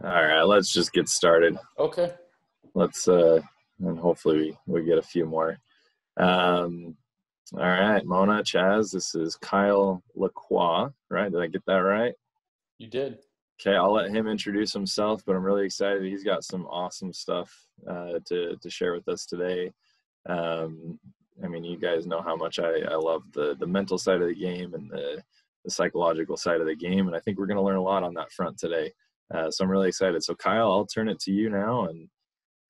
All right, let's just get started. Okay, Let's and hopefully we get a few more. Um, all right, Mona, Chaz, this is Kyle LaCroix, right? Did I get that right? you did. Okay, I'll let him introduce himself, but I'm really excited. He's got some awesome stuff to share with us today. Um, I mean, you guys know how much I love the mental side of the game and the psychological side of the game, and I think we're going to learn a lot on that front today. So I'm really excited. So Kyle, I'll turn it to you now,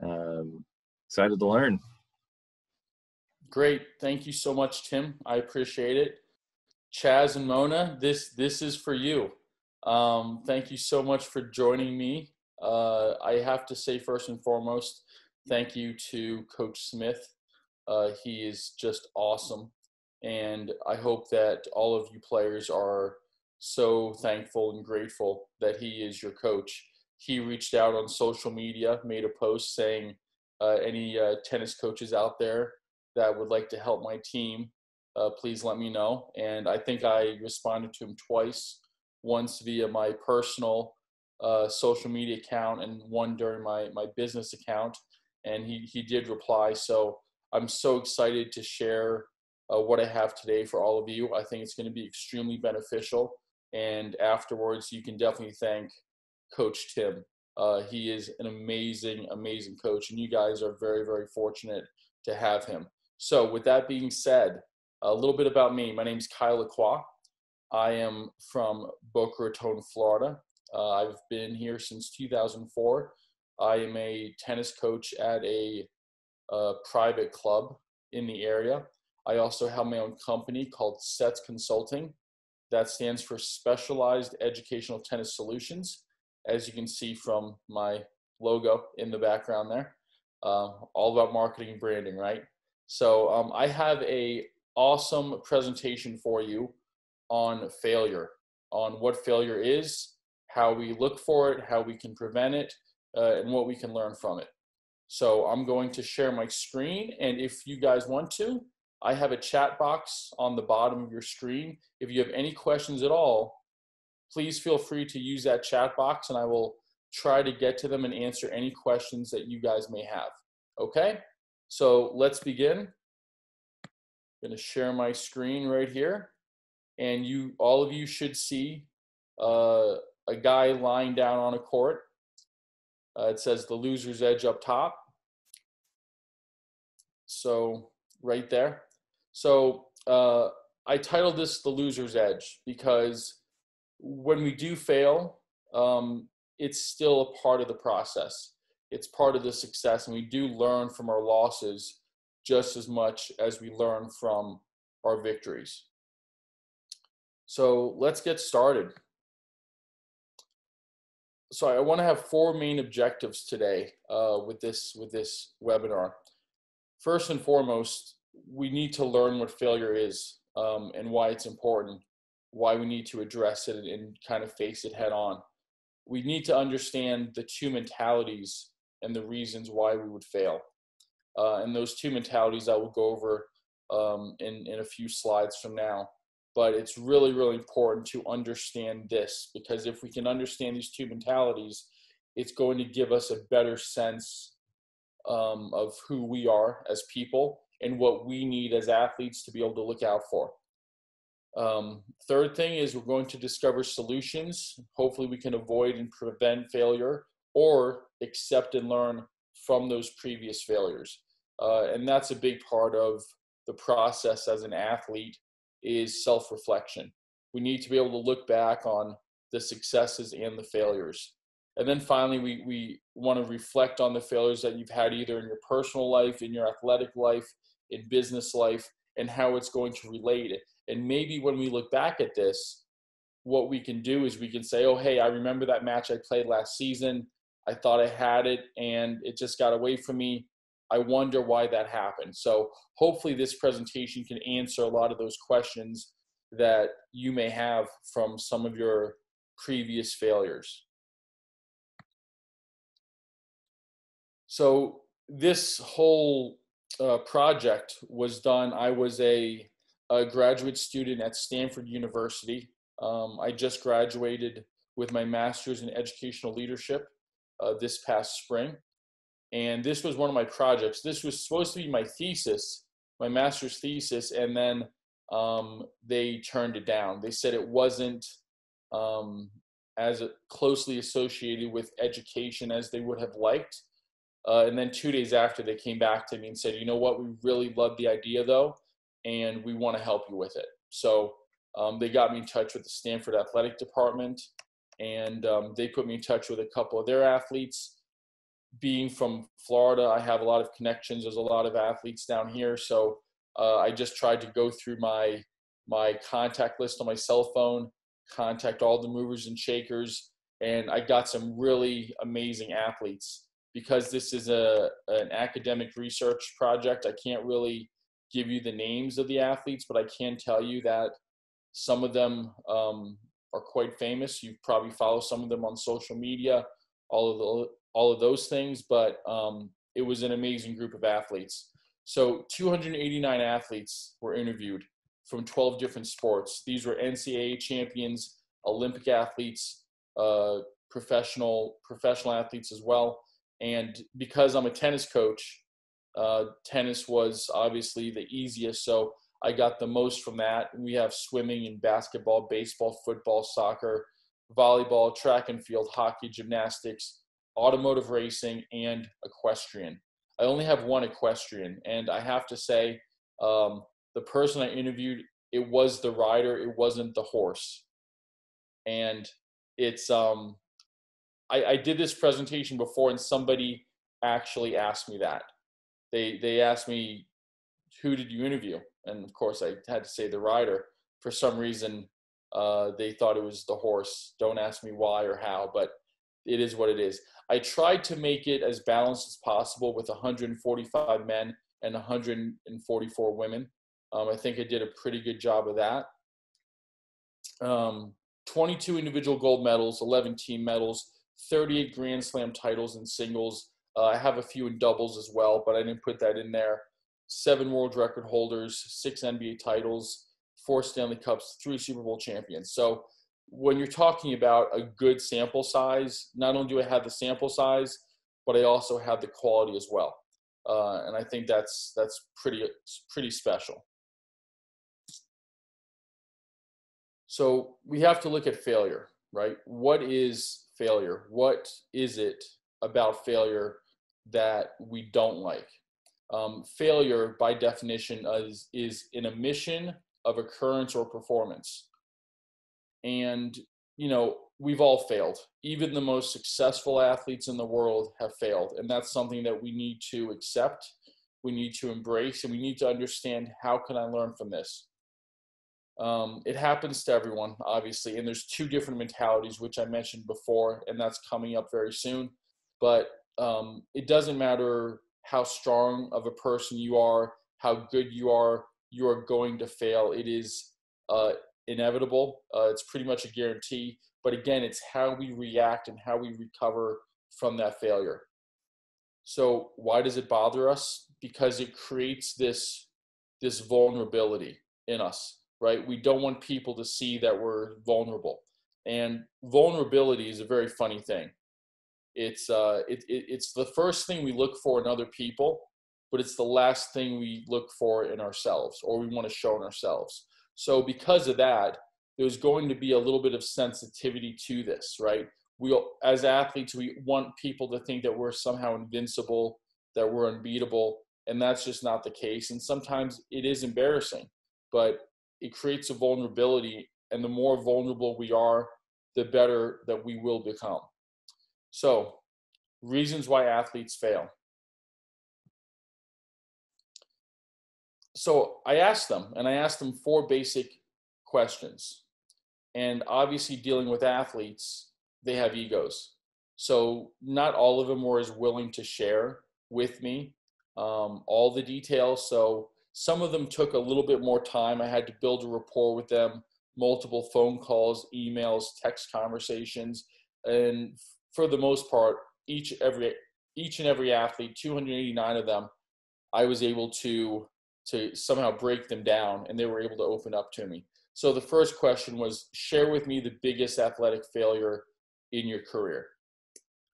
and excited to learn. Great. Thank you so much, Tim. I appreciate it. Chaz and Mona, this is for you. Thank you so much for joining me. I have to say first and foremost, thank you to Coach Smith. He is just awesome, and I hope that all of you players are so thankful and grateful that he is your coach. He reached out on social media, made a post saying, any tennis coaches out there that would like to help my team, please let me know. And I think I responded to him twice, once via my personal social media account and one during my business account. And he did reply. So I'm so excited to share what I have today for all of you. I think it's going to be extremely beneficial. And afterwards, you can definitely thank Coach Tim. He is an amazing, amazing coach, and you guys are very, very fortunate to have him. So, with that being said, a little bit about me. My name is Kyle LaCroix. I am from Boca Raton, Florida. I've been here since 2004. I am a tennis coach at a private club in the area. I also have my own company called SETS Consulting. That stands for Specialized Educational Tennis Solutions, as you can see from my logo in the background there. All about marketing and branding, right? So I have a awesome presentation for you on failure, on what failure is, how we look for it, how we can prevent it, and what we can learn from it. So I'm going to share my screen, and if you guys want to, I have a chat box on the bottom of your screen. If you have any questions at all, please feel free to use that chat box, and I will try to get to them and answer any questions that you guys may have. Okay? So let's begin. I'm going to share my screen right here, and all of you should see a guy lying down on a court. It says the loser's edge up top. So right there. So I titled this the loser's edge because when we do fail, it's still a part of the process. It's part of the success, and we do learn from our losses just as much as we learn from our victories. So let's get started. So I want to have four main objectives today with this webinar. First and foremost, we need to learn what failure is and why it's important, why we need to address it and kind of face it head on. We need to understand the two mentalities and the reasons why we would fail. And those two mentalities I will go over in a few slides from now. But it's really, really important to understand this, because if we can understand these two mentalities, it's going to give us a better sense of who we are as people and what we need as athletes to be able to look out for. Third thing is we're going to discover solutions. Hopefully we can avoid and prevent failure or accept and learn from those previous failures. And that's a big part of the process as an athlete, is self-reflection. We need to be able to look back on the successes and the failures. And then finally, we want to reflect on the failures that you've had either in your personal life, in your athletic life, in business life, and how it's going to relate. And maybe when we look back at this, what we can do is we can say, oh, hey, I remember that match I played last season. I thought I had it, and it just got away from me. I wonder why that happened. So hopefully this presentation can answer a lot of those questions that you may have from some of your previous failures. So this whole project was done. I was a graduate student at Stanford University. I just graduated with my master's in educational leadership. this past spring. And this was one of my projects. This was supposed to be my thesis, my master's thesis, and then they turned it down. They said it wasn't as closely associated with education as they would have liked. And then 2 days after, they came back to me and said, you know what, we really love the idea though, and we want to help you with it. So they got me in touch with the Stanford athletic department, and they put me in touch with a couple of their athletes. Being from Florida, I have a lot of connections. There's a lot of athletes down here. So I just tried to go through my contact list on my cell phone, contact all the movers and shakers, and I got some really amazing athletes. Because this is an academic research project, I can't really give you the names of the athletes, but I can tell you that some of them are quite famous. You probably follow some of them on social media, all of those things, but it was an amazing group of athletes. So 289 athletes were interviewed from 12 different sports. These were NCAA champions, Olympic athletes, professional athletes as well. And because I'm a tennis coach, tennis was obviously the easiest. So I got the most from that. We have swimming and basketball, baseball, football, soccer, volleyball, track and field, hockey, gymnastics, automotive racing, and equestrian. I only have one equestrian, and I have to say, the person I interviewed, it was the rider, it wasn't the horse. And it's I did this presentation before, and somebody actually asked me that. They asked me, who did you interview? And of course I had to say the rider. For some reason, they thought it was the horse. Don't ask me why or how, but it is what it is. I tried to make it as balanced as possible with 145 men and 144 women. I think I did a pretty good job of that. 22 individual gold medals, 11 team medals, 38 Grand Slam titles in singles. I have a few in doubles as well, but I didn't put that in there. 7 world record holders, 6 NBA titles, 4 Stanley Cups, 3 Super Bowl champions. So when you're talking about a good sample size, not only do I have the sample size, but I also have the quality as well. And I think that's pretty special. So we have to look at failure, right? What is failure? What is it about failure that we don't like? Failure, by definition, is an omission of occurrence or performance. And, we've all failed. Even the most successful athletes in the world have failed. And that's something that we need to accept, we need to embrace, and we need to understand, how can I learn from this? It happens to everyone, obviously, and there's 2 different mentalities, which I mentioned before, and that's coming up very soon. But it doesn't matter how strong of a person you are, how good you are going to fail. It is inevitable. It's pretty much a guarantee. But again, it's how we react and how we recover from that failure. So why does it bother us? Because it creates this vulnerability in us, right? We don't want people to see that we're vulnerable. And vulnerability is a very funny thing. It's the first thing we look for in other people, but it's the last thing we look for in ourselves, or we want to show in ourselves. So because of that, there's going to be a little bit of sensitivity to this, right? As athletes, we want people to think that we're somehow invincible, that we're unbeatable, and that's just not the case. And sometimes it is embarrassing, but it creates a vulnerability, and the more vulnerable we are, the better that we will become. So, reasons why athletes fail. So I asked them 4 basic questions. And obviously, dealing with athletes, they have egos. So not all of them were as willing to share with me all the details. So some of them took a little bit more time. I had to build a rapport with them, multiple phone calls, emails, text conversations. And for the most part, each and every athlete, 289 of them, I was able to somehow break them down, and they were able to open up to me. So the first question was, share with me the biggest athletic failure in your career.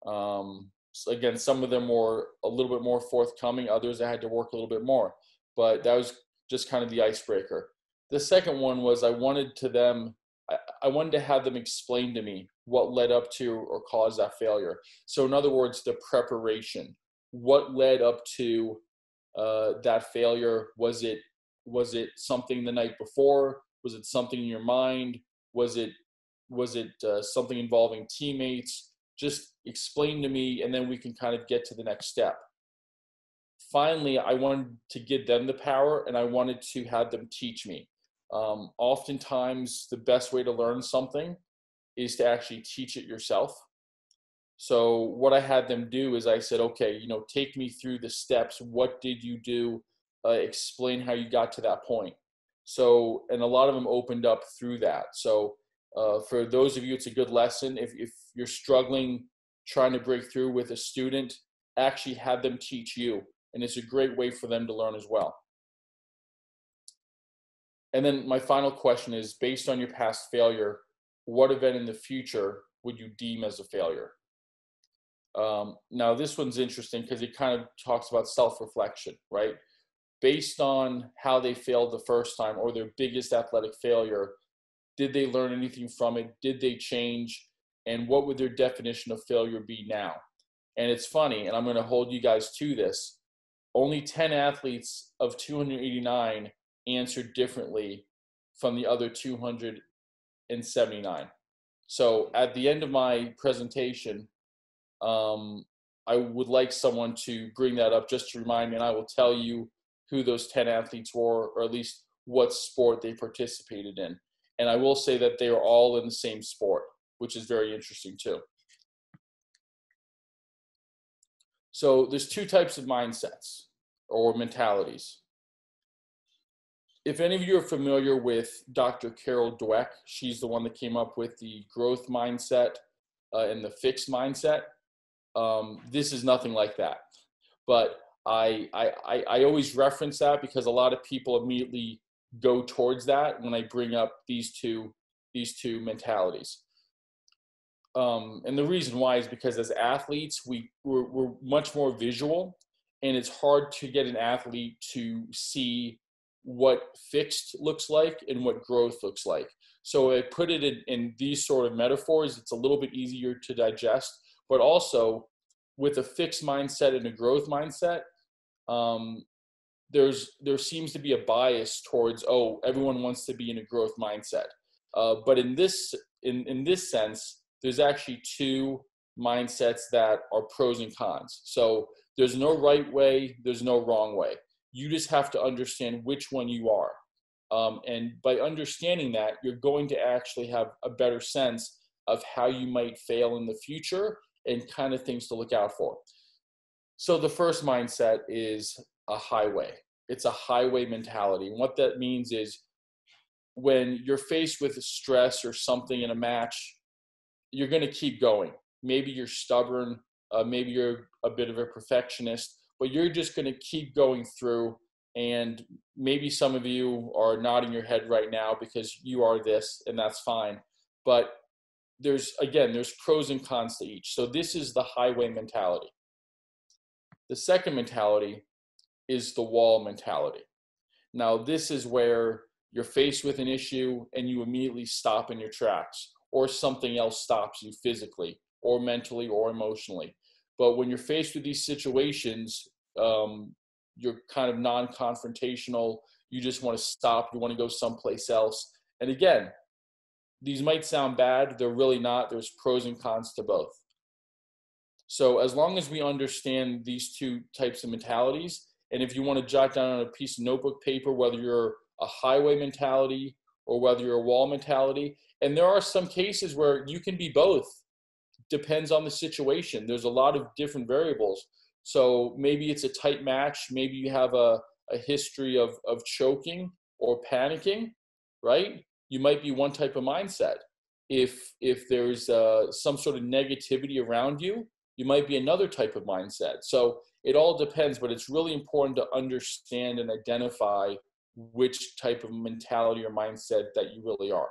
So again, some of them were a little bit more forthcoming. Others I had to work a little bit more. But that was just kind of the icebreaker. The second one was I wanted to have them explain to me what led up to or caused that failure. So in other words, the preparation. What led up to that failure? Was it something the night before? Was it something in your mind? Was it something involving teammates? Just explain to me, and then we can kind of get to the next step. Finally, I wanted to give them the power, and I wanted to have them teach me. Oftentimes, the best way to learn something is to actually teach it yourself. So what I had them do is I said, okay, take me through the steps. What did you do? Explain how you got to that point. So, and a lot of them opened up through that. So for those of you, it's a good lesson. If you're struggling, trying to break through with a student, actually have them teach you. And it's a great way for them to learn as well. And then my final question is, based on your past failure, what event in the future would you deem as a failure? Now, this one's interesting because it kind of talks about self-reflection, right? Based on how they failed the first time or their biggest athletic failure, did they learn anything from it? Did they change? And what would their definition of failure be now? And it's funny, and I'm going to hold you guys to this. Only 10 athletes of 289 answered differently from the other 279. So at the end of my presentation, I would like someone to bring that up just to remind me, and I will tell you who those 10 athletes were, or at least what sport they participated in. And I will say that they are all in the same sport, which is very interesting too. So there's two types of mindsets or mentalities. If any of you are familiar with Dr. Carol Dweck, she's the one that came up with the growth mindset and the fixed mindset. This is nothing like that. But I always reference that because a lot of people immediately go towards that when I bring up these two mentalities. And the reason why is because as athletes, we're much more visual, and it's hard to get an athlete to see what fixed looks like and what growth looks like. So I put it in these sort of metaphors. It's a little bit easier to digest, but also with a fixed mindset and a growth mindset, there seems to be a bias towards, everyone wants to be in a growth mindset. But in this sense, there's actually two mindsets that are pros and cons. So there's no right way, there's no wrong way. You just have to understand which one you are. And by understanding that, you're going to actually have a better sense of how you might fail in the future and kind of things to look out for. So the first mindset is a highway. It's a highway mentality. And what that means is when you're faced with stress or something in a match, you're going to keep going. Maybe you're stubborn, maybe you're a bit of a perfectionist, but you're just going to keep going through. And maybe some of you are nodding your head right now because you are this, and that's fine. But there's pros and cons to each. So this is the highway mentality. The second mentality is the wall mentality. Now, this is where you're faced with an issue and you immediately stop in your tracks, or something else stops you physically or mentally or emotionally. But when you're faced with these situations, you're kind of non-confrontational. You just want to stop. You want to go someplace else. And again, these might sound bad. They're really not. There's pros and cons to both. So as long as we understand these two types of mentalities, and if you want to jot down on a piece of notebook paper, whether you're a highway mentality or whether you're a wall mentality, and there are some cases where you can be both, depends on the situation. There's a lot of different variables. So maybe it's a tight match. Maybe you have a history of choking or panicking, right? You might be one type of mindset. If there's some sort of negativity around you, you might be another type of mindset. So it all depends, but it's really important to understand and identify which type of mentality or mindset that you really are.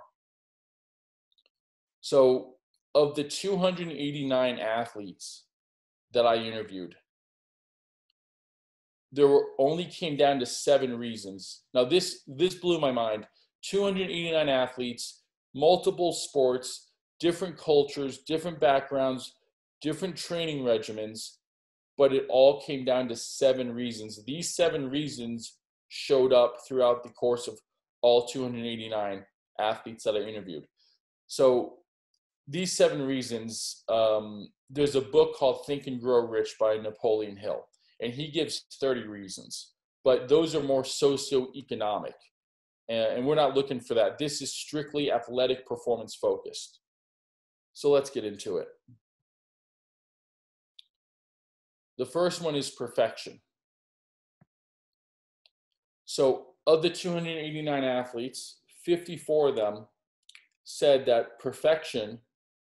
So Of the 289 athletes that I interviewed, only came down to 7 reasons. Now this blew my mind. 289 athletes, multiple sports, different cultures, different backgrounds, different training regimens, but it all came down to 7 reasons. These 7 reasons showed up throughout the course of all 289 athletes that I interviewed. So these 7 reasons, there's a book called Think and Grow Rich by Napoleon Hill, and he gives 30 reasons, but those are more socioeconomic, and we're not looking for that. This is strictly athletic performance focused. So let's get into it. The first one is perfection. So of the 289 athletes, 54 of them said that perfection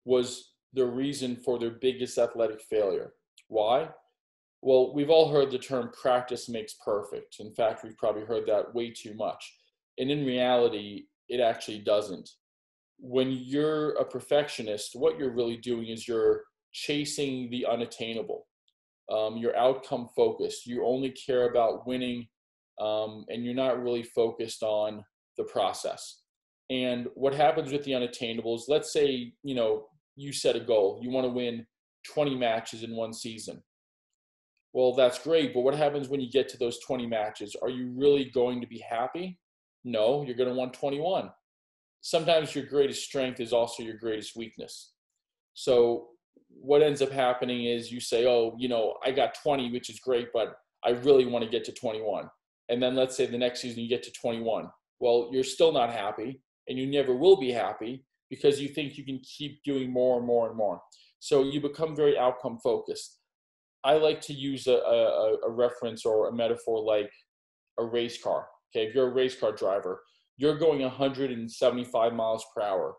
was the reason for their biggest athletic failure. Why? Well, we've all heard the term practice makes perfect. In fact, we've probably heard that way too much. And in reality, it actually doesn't. When you're a perfectionist, what you're really doing is you're chasing the unattainable. You're outcome focused. You only care about winning, and you're not really focused on the process. And what happens with the unattainables, let's say, you set a goal. You want to win 20 matches in one season. Well, that's great, but what happens when you get to those 20 matches? Are you really going to be happy? No, you're going to want 21. Sometimes your greatest strength is also your greatest weakness. So what ends up happening is you say, oh, I got 20, which is great, but I really want to get to 21. And then let's say the next season you get to 21. Well, you're still not happy, and you never will be happy because you think you can keep doing more and more and more. So you become very outcome focused. I like to use a reference or a metaphor like a race car. Okay, if you're a race car driver, you're going 175 miles per hour.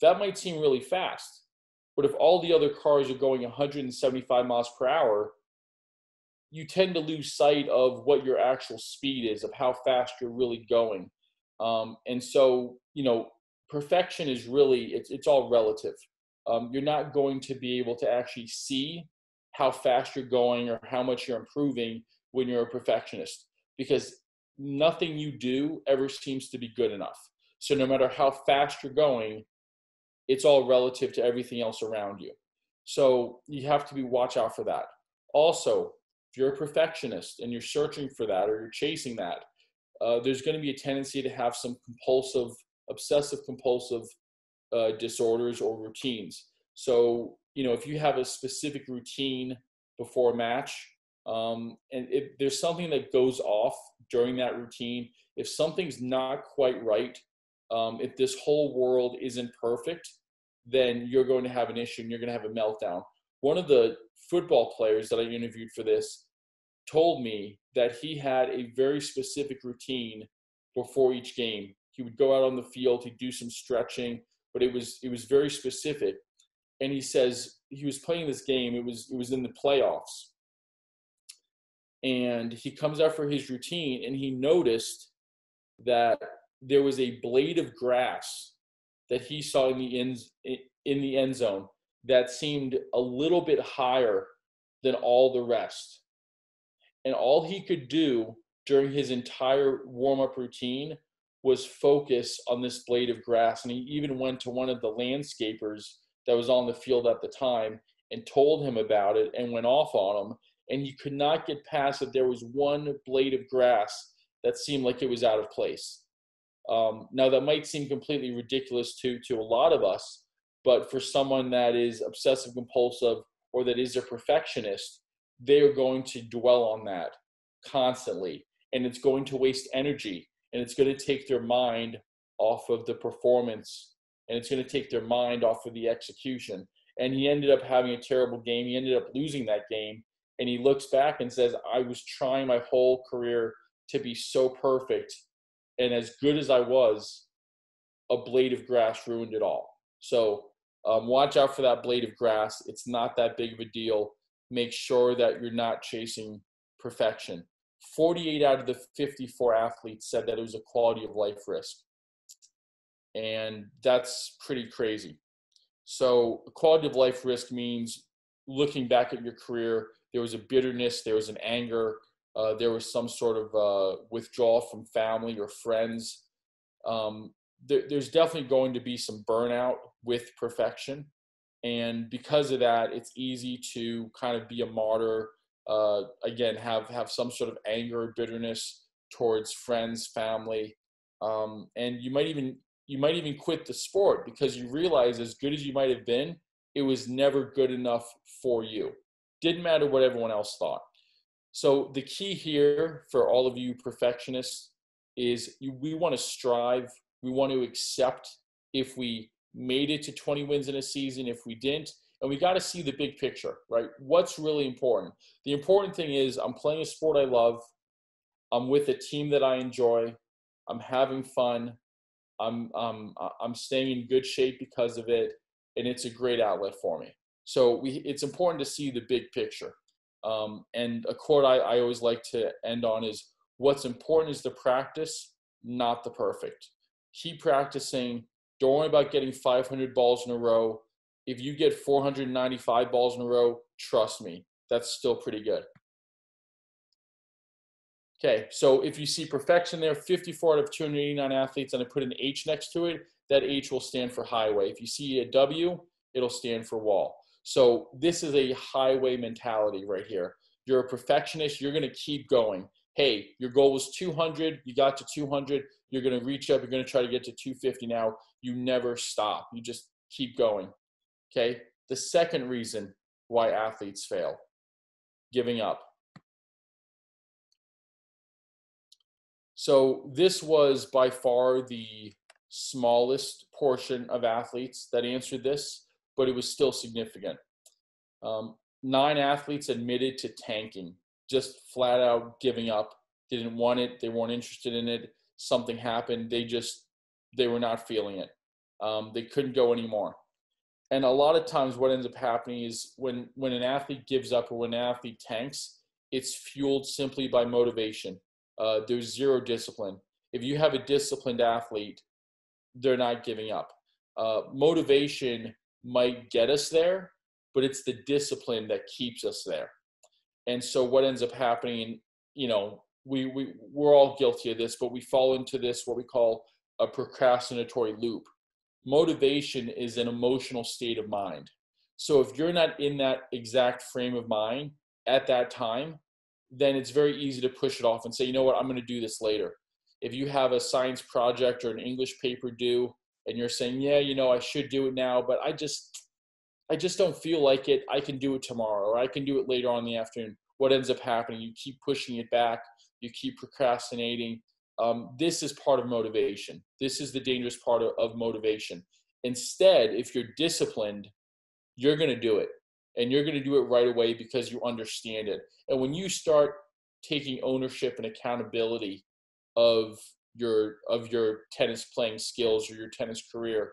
That might seem really fast, but if all the other cars are going 175 miles per hour, you tend to lose sight of what your actual speed is, of how fast you're really going. And so, perfection is really, it's all relative. You're not going to be able to actually see how fast you're going or how much you're improving when you're a perfectionist, because nothing you do ever seems to be good enough. So no matter how fast you're going, it's all relative to everything else around you. So you have to watch out for that. Also, if you're a perfectionist and you're searching for that or you're chasing that, there's going to be a tendency to have some obsessive compulsive disorders or routines. So, if you have a specific routine before a match, and if there's something that goes off during that routine, if something's not quite right, if this whole world isn't perfect, then you're going to have an issue and you're going to have a meltdown. One of the football players that I interviewed for this told me that he had a very specific routine before each game. He would go out on the field, he'd do some stretching, but it was very specific. And he says he was playing this game, it was in the playoffs. And he comes out for his routine and he noticed that there was a blade of grass that he saw in the end zone that seemed a little bit higher than all the rest. And all he could do during his entire warm-up routine was focus on this blade of grass. And he even went to one of the landscapers that was on the field at the time and told him about it and went off on him. And he could not get past that there was one blade of grass that seemed like it was out of place. Now, that might seem completely ridiculous to a lot of us, but for someone that is obsessive compulsive or that is a perfectionist, they are going to dwell on that constantly, and it's going to waste energy, and it's going to take their mind off of the performance, and it's going to take their mind off of the execution. And he ended up having a terrible game. He ended up losing that game, and he looks back and says, I was trying my whole career to be so perfect, and as good as I was, a blade of grass ruined it all. So watch out for that blade of grass. It's not that big of a deal. Make sure that you're not chasing perfection. 48 out of the 54 athletes said that it was a quality of life risk. And that's pretty crazy. So quality of life risk means looking back at your career, there was a bitterness, there was an anger, there was some sort of withdrawal from family or friends. There's definitely going to be some burnout with perfection. And because of that, it's easy to kind of be a martyr. Again, have some sort of anger or bitterness towards friends, family, and you might even quit the sport because you realize, as good as you might have been, it was never good enough for you. Didn't matter what everyone else thought. So the key here for all of you perfectionists is we want to strive. We want to accept if we made it to 20 wins in a season, if we didn't, and we got to see the big picture, right? What's really important? The important thing is I'm playing a sport I love. I'm with a team that I enjoy. I'm having fun. I'm staying in good shape because of it, and it's a great outlet for me. So it's important to see the big picture. And a quote I always like to end on is, what's important is the practice, not the perfect. Keep practicing. Don't worry about getting 500 balls in a row. If you get 495 balls in a row, trust me, that's still pretty good. Okay, so if you see perfection there, 54 out of 289 athletes, and I put an H next to it, that H will stand for highway. If you see a W, it'll stand for wall. So this is a highway mentality right here. You're a perfectionist, you're gonna keep going. Hey, your goal was 200, you got to 200, you're gonna reach up, you're gonna try to get to 250 now. You never stop, you just keep going, okay? The second reason why athletes fail, giving up. So this was by far the smallest portion of athletes that answered this, but it was still significant. 9 athletes admitted to tanking, just flat out giving up. They didn't want it. They weren't interested in it. Something happened. They were not feeling it. They couldn't go anymore. And a lot of times what ends up happening is when an athlete gives up or when an athlete tanks, it's fueled simply by motivation. There's zero discipline. If you have a disciplined athlete, they're not giving up. Motivation might get us there, but it's the discipline that keeps us there. And so what ends up happening, we're all guilty of this, but we fall into this, what we call a procrastinatory loop. Motivation is an emotional state of mind. So if you're not in that exact frame of mind at that time, then it's very easy to push it off and say, you know what, I'm going to do this later. If you have a science project or an English paper due and you're saying, yeah, I should do it now, but I just don't feel like it. I can do it tomorrow, or I can do it later on in the afternoon. What ends up happening? You keep pushing it back. You keep procrastinating. This is part of motivation. This is the dangerous part of motivation. Instead, if you're disciplined, you're going to do it. And you're going to do it right away because you understand it. And when you start taking ownership and accountability of your tennis playing skills or your tennis career,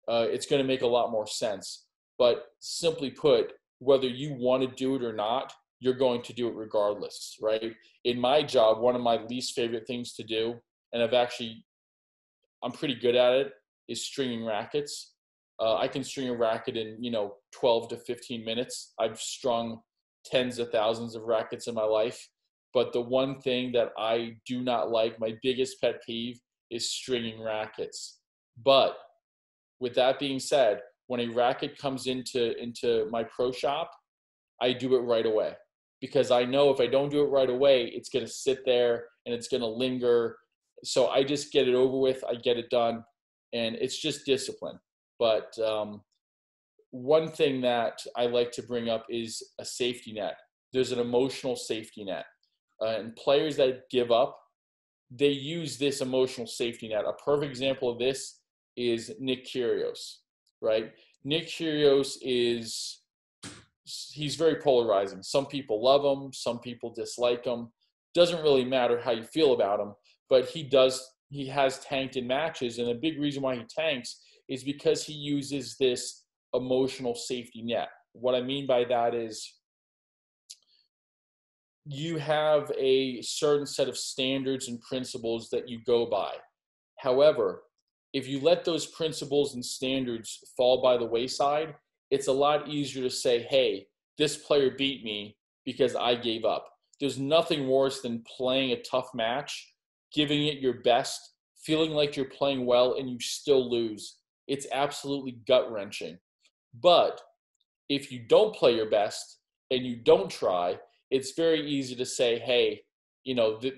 it's going to make a lot more sense. But simply put, whether you want to do it or not, you're going to do it regardless, right? In my job, one of my least favorite things to do, and I'm pretty good at it, is stringing rackets. I can string a racket in, 12 to 15 minutes. I've strung tens of thousands of rackets in my life. But the one thing that I do not like, my biggest pet peeve, is stringing rackets. But with that being said, when a racket comes into my pro shop, I do it right away. Because I know if I don't do it right away, it's going to sit there and it's going to linger. So I just get it over with. I get it done. And it's just discipline. But one thing that I like to bring up is a safety net. There's an emotional safety net. And players that give up, they use this emotional safety net. A perfect example of this is Nick Kyrgios, right? Nick Kyrgios he's very polarizing. Some people love him. Some people dislike him. Doesn't really matter how you feel about him, but he has tanked in matches. And a big reason why he tanks is because he uses this emotional safety net. What I mean by that is you have a certain set of standards and principles that you go by. However, if you let those principles and standards fall by the wayside, it's a lot easier to say, hey, this player beat me because I gave up. There's nothing worse than playing a tough match, giving it your best, feeling like you're playing well, and you still lose. It's absolutely gut-wrenching. But if you don't play your best and you don't try, it's very easy to say, hey,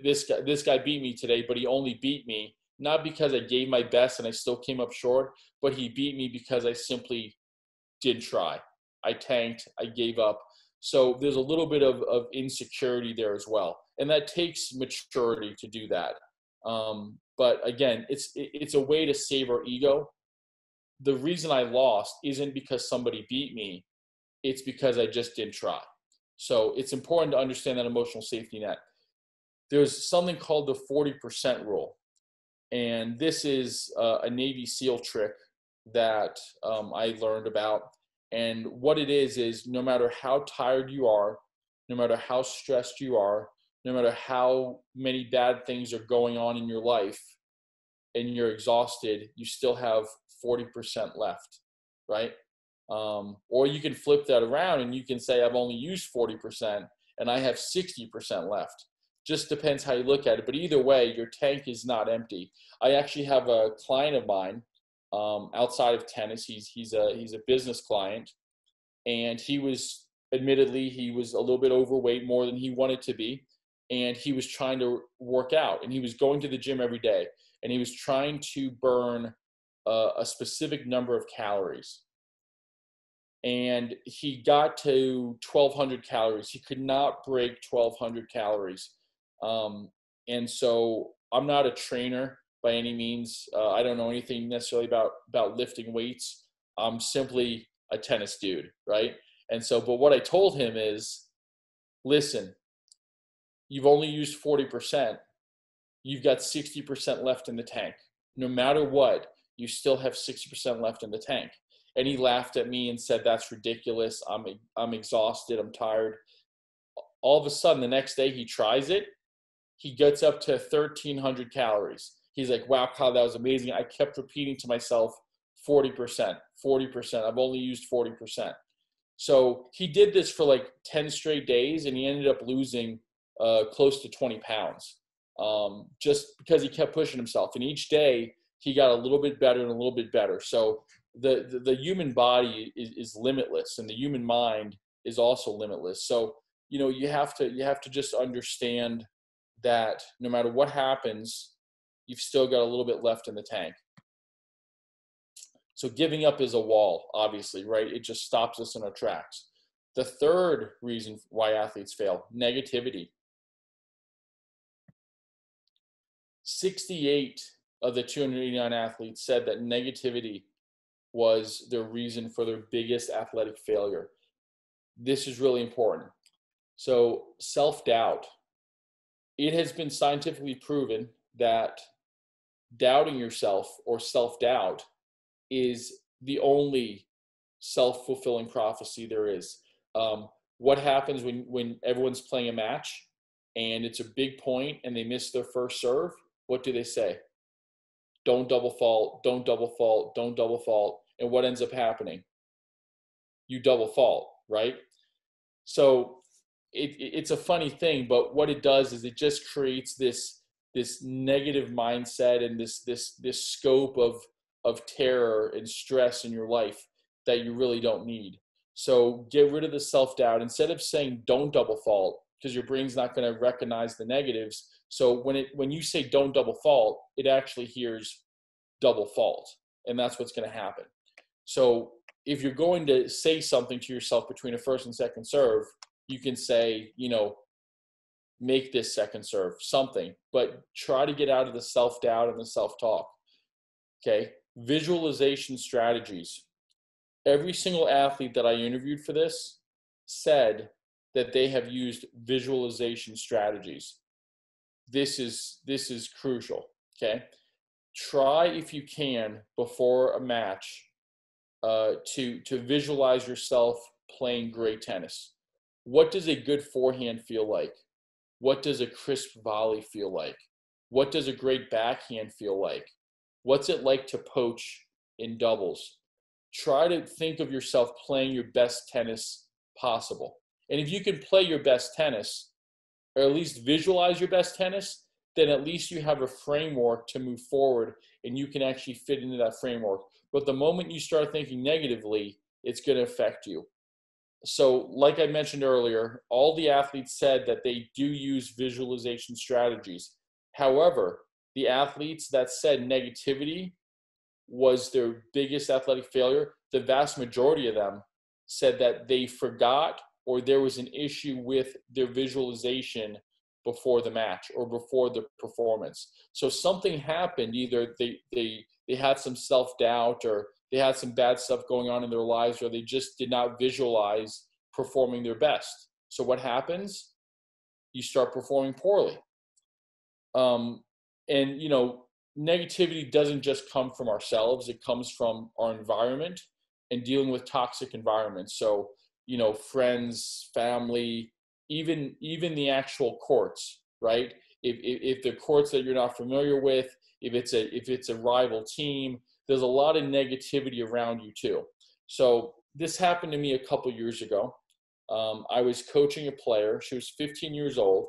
this guy beat me today, but he only beat me not because I gave my best and I still came up short, but he beat me because I simply didn't try. I tanked, I gave up. So there's a little bit of insecurity there as well. And that takes maturity to do that. But again, it's a way to save our ego. The reason I lost isn't because somebody beat me. It's because I just didn't try. So it's important to understand that emotional safety net. There's something called the 40% rule. And this is a Navy SEAL trick that I learned about. And what it is no matter how tired you are, no matter how stressed you are, no matter how many bad things are going on in your life and you're exhausted, you still have 40% left, right? Or you can flip that around and you can say, I've only used 40% and I have 60% left. Just depends how you look at it. But either way, your tank is not empty. I actually have a client of mine outside of tennis. He's a business client, and he was admittedly he was a little bit overweight, more than he wanted to be, and he was trying to work out, and he was going to the gym every day, and he was trying to burn a specific number of calories. And he got to 1,200 calories. He could not break 1,200 calories. And so I'm not a trainer by any means. I don't know anything necessarily about lifting weights. I'm simply a tennis dude, right? And so, but what I told him is, listen, you've only used 40%. You've got 60% left in the tank. No matter what, you still have 60% left in the tank. And he laughed at me and said, that's ridiculous. I'm exhausted. I'm tired. All of a sudden, the next day he tries it. He gets up to 1,300 calories. He's like, wow, Kyle, that was amazing. I kept repeating to myself, 40%, 40%. I've only used 40%. So he did this for like 10 straight days, and he ended up losing close to 20 pounds just because he kept pushing himself. And each day he got a little bit better and a little bit better. So the human body is limitless, and the human mind is also limitless. So, you have to just understand that no matter what happens, you've still got a little bit left in the tank. So giving up is a wall, obviously, right? It just stops us in our tracks. The third reason why athletes fail, negativity. 68 of the 289 athletes said that negativity was their reason for their biggest athletic failure. This is really important. So self-doubt. It has been scientifically proven that doubting yourself or self-doubt is the only self-fulfilling prophecy there is. What happens when everyone's playing a match and it's a big point and they miss their first serve? What do they say? Don't double fault, don't double fault, don't double fault. And what ends up happening? You double fault, right? So it's a funny thing, but what it does is it just creates this negative mindset and this scope of terror and stress in your life that you really don't need. So get rid of the self-doubt. Instead of saying don't double fault, because your brain's not going to recognize the negatives. So when you say don't double fault, it actually hears double fault, and that's what's going to happen. So if you're going to say something to yourself between a first and second serve, you can say, make this second serve, something, but try to get out of the self-doubt and the self-talk. Okay. Visualization strategies. Every single athlete that I interviewed for this said that they have used visualization strategies. This is crucial. Okay. Try, if you can, before a match, to visualize yourself playing great tennis. What does a good forehand feel like? What does a crisp volley feel like? What does a great backhand feel like? What's it like to poach in doubles? Try to think of yourself playing your best tennis possible. And if you can play your best tennis, or at least visualize your best tennis, then at least you have a framework to move forward and you can actually fit into that framework. But the moment you start thinking negatively, it's going to affect you. So, like I mentioned earlier, all the athletes said that they do use visualization strategies. However, the athletes that said negativity was their biggest athletic failure, the vast majority of them said that they forgot or there was an issue with their visualization before the match or before the performance. So something happened. Either they had some self-doubt, or they had some bad stuff going on in their lives, or they just did not visualize performing their best. So what happens? You start performing poorly. And, negativity doesn't just come from ourselves. It comes from our environment and dealing with toxic environments. So, friends, family, even the actual courts, right? If the courts that you're not familiar with, if it's a rival team, there's a lot of negativity around you too. So this happened to me a couple years ago. I was coaching a player. She was 15 years old.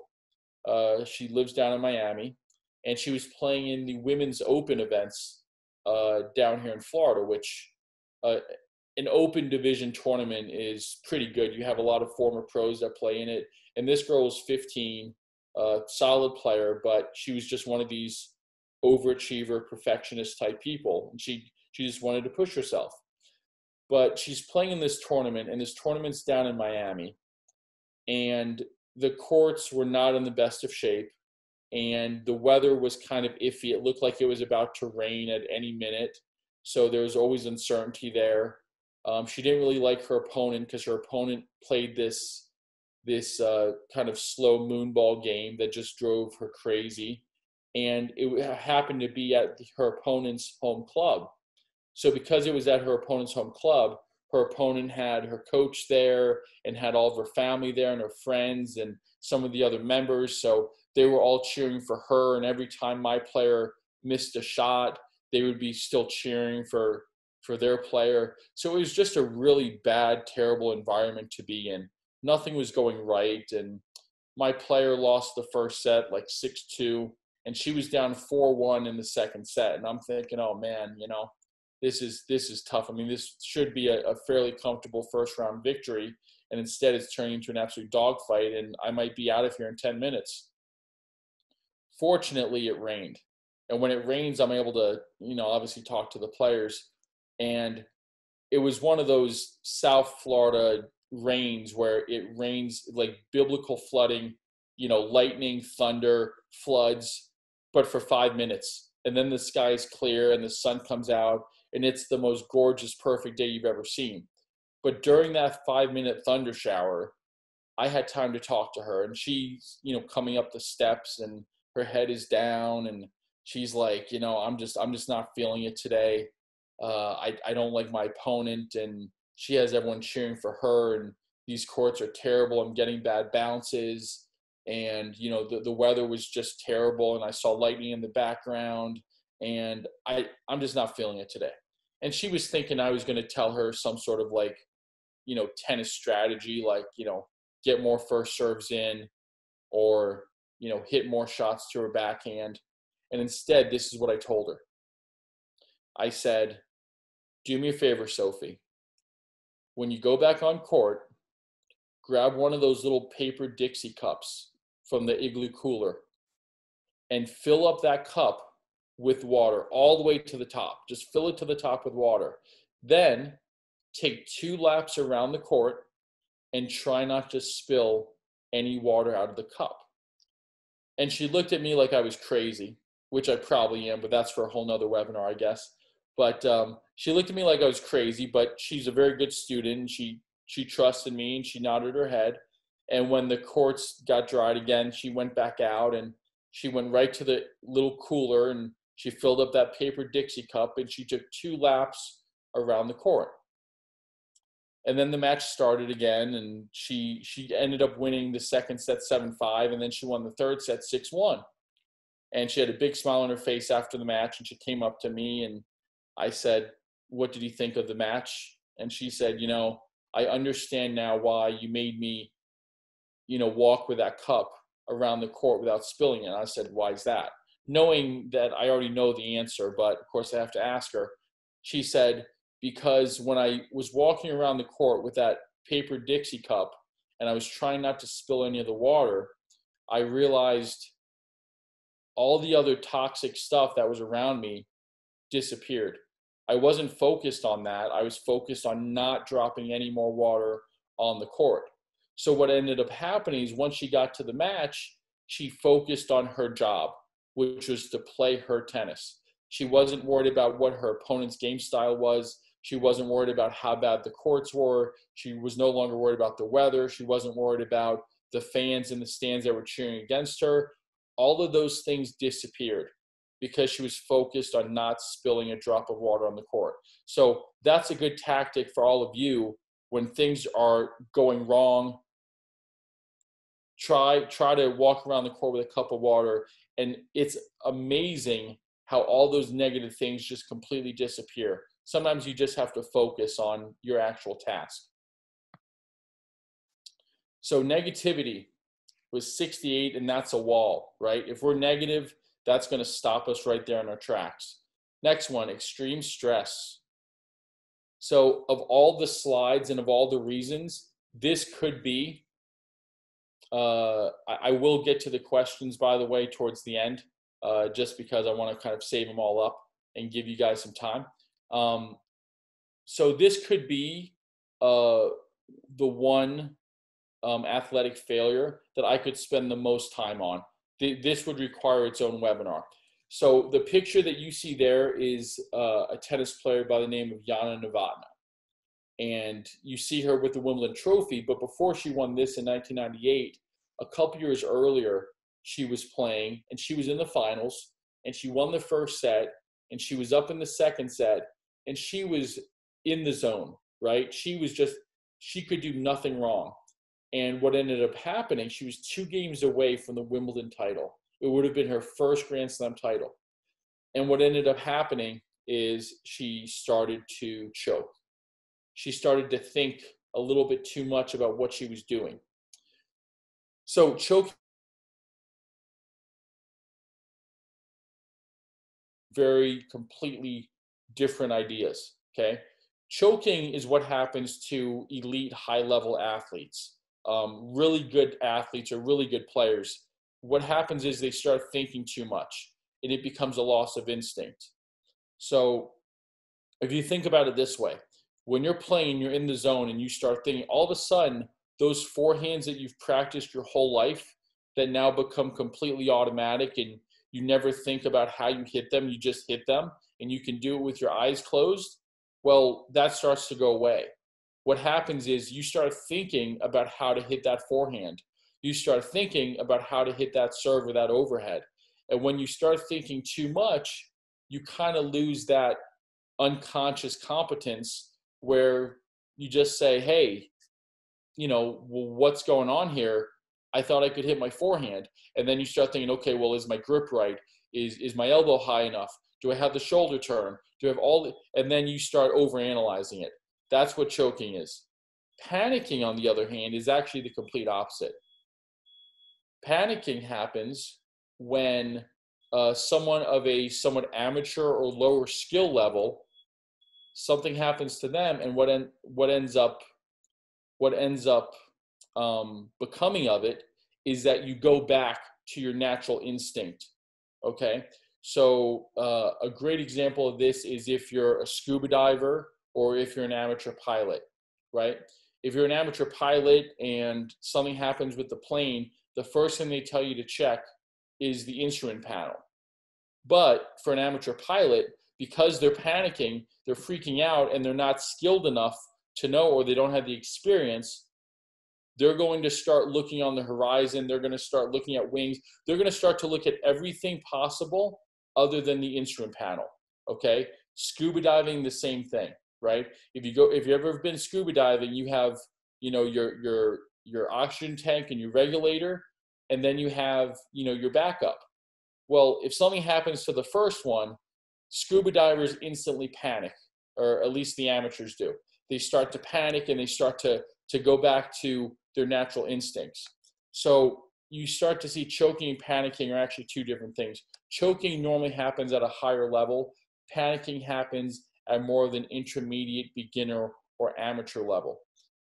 She lives down in Miami, and she was playing in the women's open events down here in Florida, which an open division tournament is pretty good. You have a lot of former pros that play in it. And this girl was 15, solid player, but she was just one of these overachiever, perfectionist type people. And she just wanted to push herself. But she's playing in this tournament, and this tournament's down in Miami. And the courts were not in the best of shape, and the weather was kind of iffy. It looked like it was about to rain at any minute, so there was always uncertainty there. She didn't really like her opponent because her opponent played this kind of slow moonball game that just drove her crazy, and it happened to be at her opponent's home club. So because it was at her opponent's home club, her opponent had her coach there and had all of her family there and her friends and some of the other members. So they were all cheering for her. And every time my player missed a shot, they would be still cheering for their player. So it was just a really bad, terrible environment to be in. Nothing was going right. And my player lost the first set like 6-2, and she was down 4-1 in the second set. And I'm thinking, oh man, this is tough. I mean, this should be a fairly comfortable first round victory, and instead it's turning into an absolute dogfight, and I might be out of here in 10 minutes. Fortunately, it rained. And when it rains, I'm able to, obviously talk to the players. And it was one of those South Florida rains where it rains like biblical flooding, lightning, thunder, floods, but for 5 minutes. And then the sky is clear and the sun comes out, and it's the most gorgeous, perfect day you've ever seen. But during that 5-minute thunder shower, I had time to talk to her, and she's, coming up the steps, and her head is down, and she's like, I'm just not feeling it today. I don't like my opponent, and she has everyone cheering for her, and these courts are terrible. I'm getting bad bounces, and the weather was just terrible, and I saw lightning in the background, and I'm just not feeling it today. And she was thinking I was going to tell her some sort of like, tennis strategy, like, get more first serves in, or, hit more shots to her backhand. And instead, this is what I told her. I said, do me a favor, Sophie. When you go back on court, grab one of those little paper Dixie cups from the Igloo cooler and fill up that cup with water all the way to the top. Just fill it to the top with water. Then take 2 laps around the court and try not to spill any water out of the cup. And she looked at me like I was crazy, which I probably am, but that's for a whole nother webinar, I guess. But she looked at me like I was crazy, but she's a very good student. She trusted me, and she nodded her head. And when the courts got dried again, she went back out, and she went right to the little cooler, and she filled up that paper Dixie cup, and she took 2 laps around the court. And then the match started again, and she ended up winning the second set 7-5, and then she won the third set 6-1. And she had a big smile on her face after the match, and she came up to me, and I said, "What did you think of the match?" And she said, "I understand now why you made me, walk with that cup around the court without spilling it." And I said, "Why is that?" Knowing that I already know the answer, but of course I have to ask her. She said, "Because when I was walking around the court with that paper Dixie cup and I was trying not to spill any of the water, I realized all the other toxic stuff that was around me disappeared. I wasn't focused on that. I was focused on not dropping any more water on the court." So what ended up happening is once she got to the match, she focused on her job, which was to play her tennis. She wasn't worried about what her opponent's game style was. She wasn't worried about how bad the courts were. She was no longer worried about the weather. She wasn't worried about the fans in the stands that were cheering against her. All of those things disappeared because she was focused on not spilling a drop of water on the court. So that's a good tactic for all of you when things are going wrong. Try to walk around the court with a cup of water, and it's amazing how all those negative things just completely disappear. Sometimes you just have to focus on your actual task. So negativity was 68, and that's a wall, right? If we're negative, that's going to stop us right there in our tracks. Next one, extreme stress. So of all the slides and of all the reasons, this could be, I will get to the questions, by the way, towards the end, just because I want to kind of save them all up and give you guys some time. So this could be the one athletic failure that I could spend the most time on. This would require its own webinar. So the picture that you see there is a tennis player by the name of Yana Novotná. And you see her with the Wimbledon trophy, but before she won this in 1998, a couple years earlier, she was playing and she was in the finals and she won the first set and she was up in the second set and she was in the zone, right? She could do nothing wrong. And what ended up happening, she was 2 games away from the Wimbledon title. It would have been her first Grand Slam title. And what ended up happening is she started to choke. She started to think a little bit too much about what she was doing. So choking, very completely different ideas, okay? Choking is what happens to elite high-level athletes. Really good athletes or really good players. What happens is they start thinking too much and it becomes a loss of instinct. So if you think about it this way, when you're playing, you're in the zone and you start thinking, all of a sudden, those forehands that you've practiced your whole life that now become completely automatic and you never think about how you hit them, you just hit them and you can do it with your eyes closed, well, that starts to go away. What happens is you start thinking about how to hit that forehand. You start thinking about how to hit that serve or that overhead. And when you start thinking too much, you kind of lose that unconscious competence where you just say, hey, well, what's going on here? I thought I could hit my forehand. And then you start thinking, okay, well, is my grip right? Is my elbow high enough? Do I have the shoulder turn? Do I have all the, and then you start overanalyzing it. That's what choking is. Panicking, on the other hand, is actually the complete opposite. Panicking happens when someone of a somewhat amateur or lower skill level, something happens to them, and what ends up becoming of it is that you go back to your natural instinct. Okay, so a great example of this is if you're a scuba diver or if you're an amateur pilot, right? If you're an amateur pilot and something happens with the plane, the first thing they tell you to check is the instrument panel. But for an amateur pilot, because they're panicking, they're freaking out, and they're not skilled enough to know, or they don't have the experience, they're going to start looking on the horizon. They're going to start looking at wings. They're going to start to look at everything possible other than the instrument panel. Okay? Scuba diving, the same thing, right? If you've ever been scuba diving, you have, your oxygen tank and your regulator, and then you have, your backup. Well, if something happens to the first one, scuba divers instantly panic, or at least the amateurs do. They start to panic and they start to go back to their natural instincts. So you start to see choking and panicking are actually two different things. Choking normally happens at a higher level. Panicking happens at more of an intermediate, beginner, or amateur level.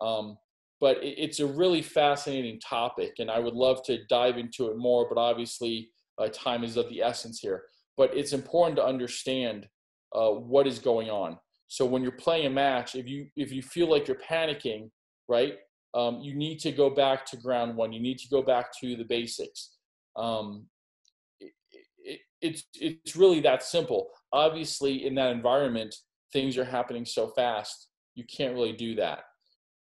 But it's a really fascinating topic, and I would love to dive into it more, but obviously time is of the essence here. But it's important to understand what is going on. So when you're playing a match, if you feel like you're panicking, right, you need to go back to ground one. You need to go back to the basics. It's really that simple. Obviously, in that environment, things are happening so fast, you can't really do that.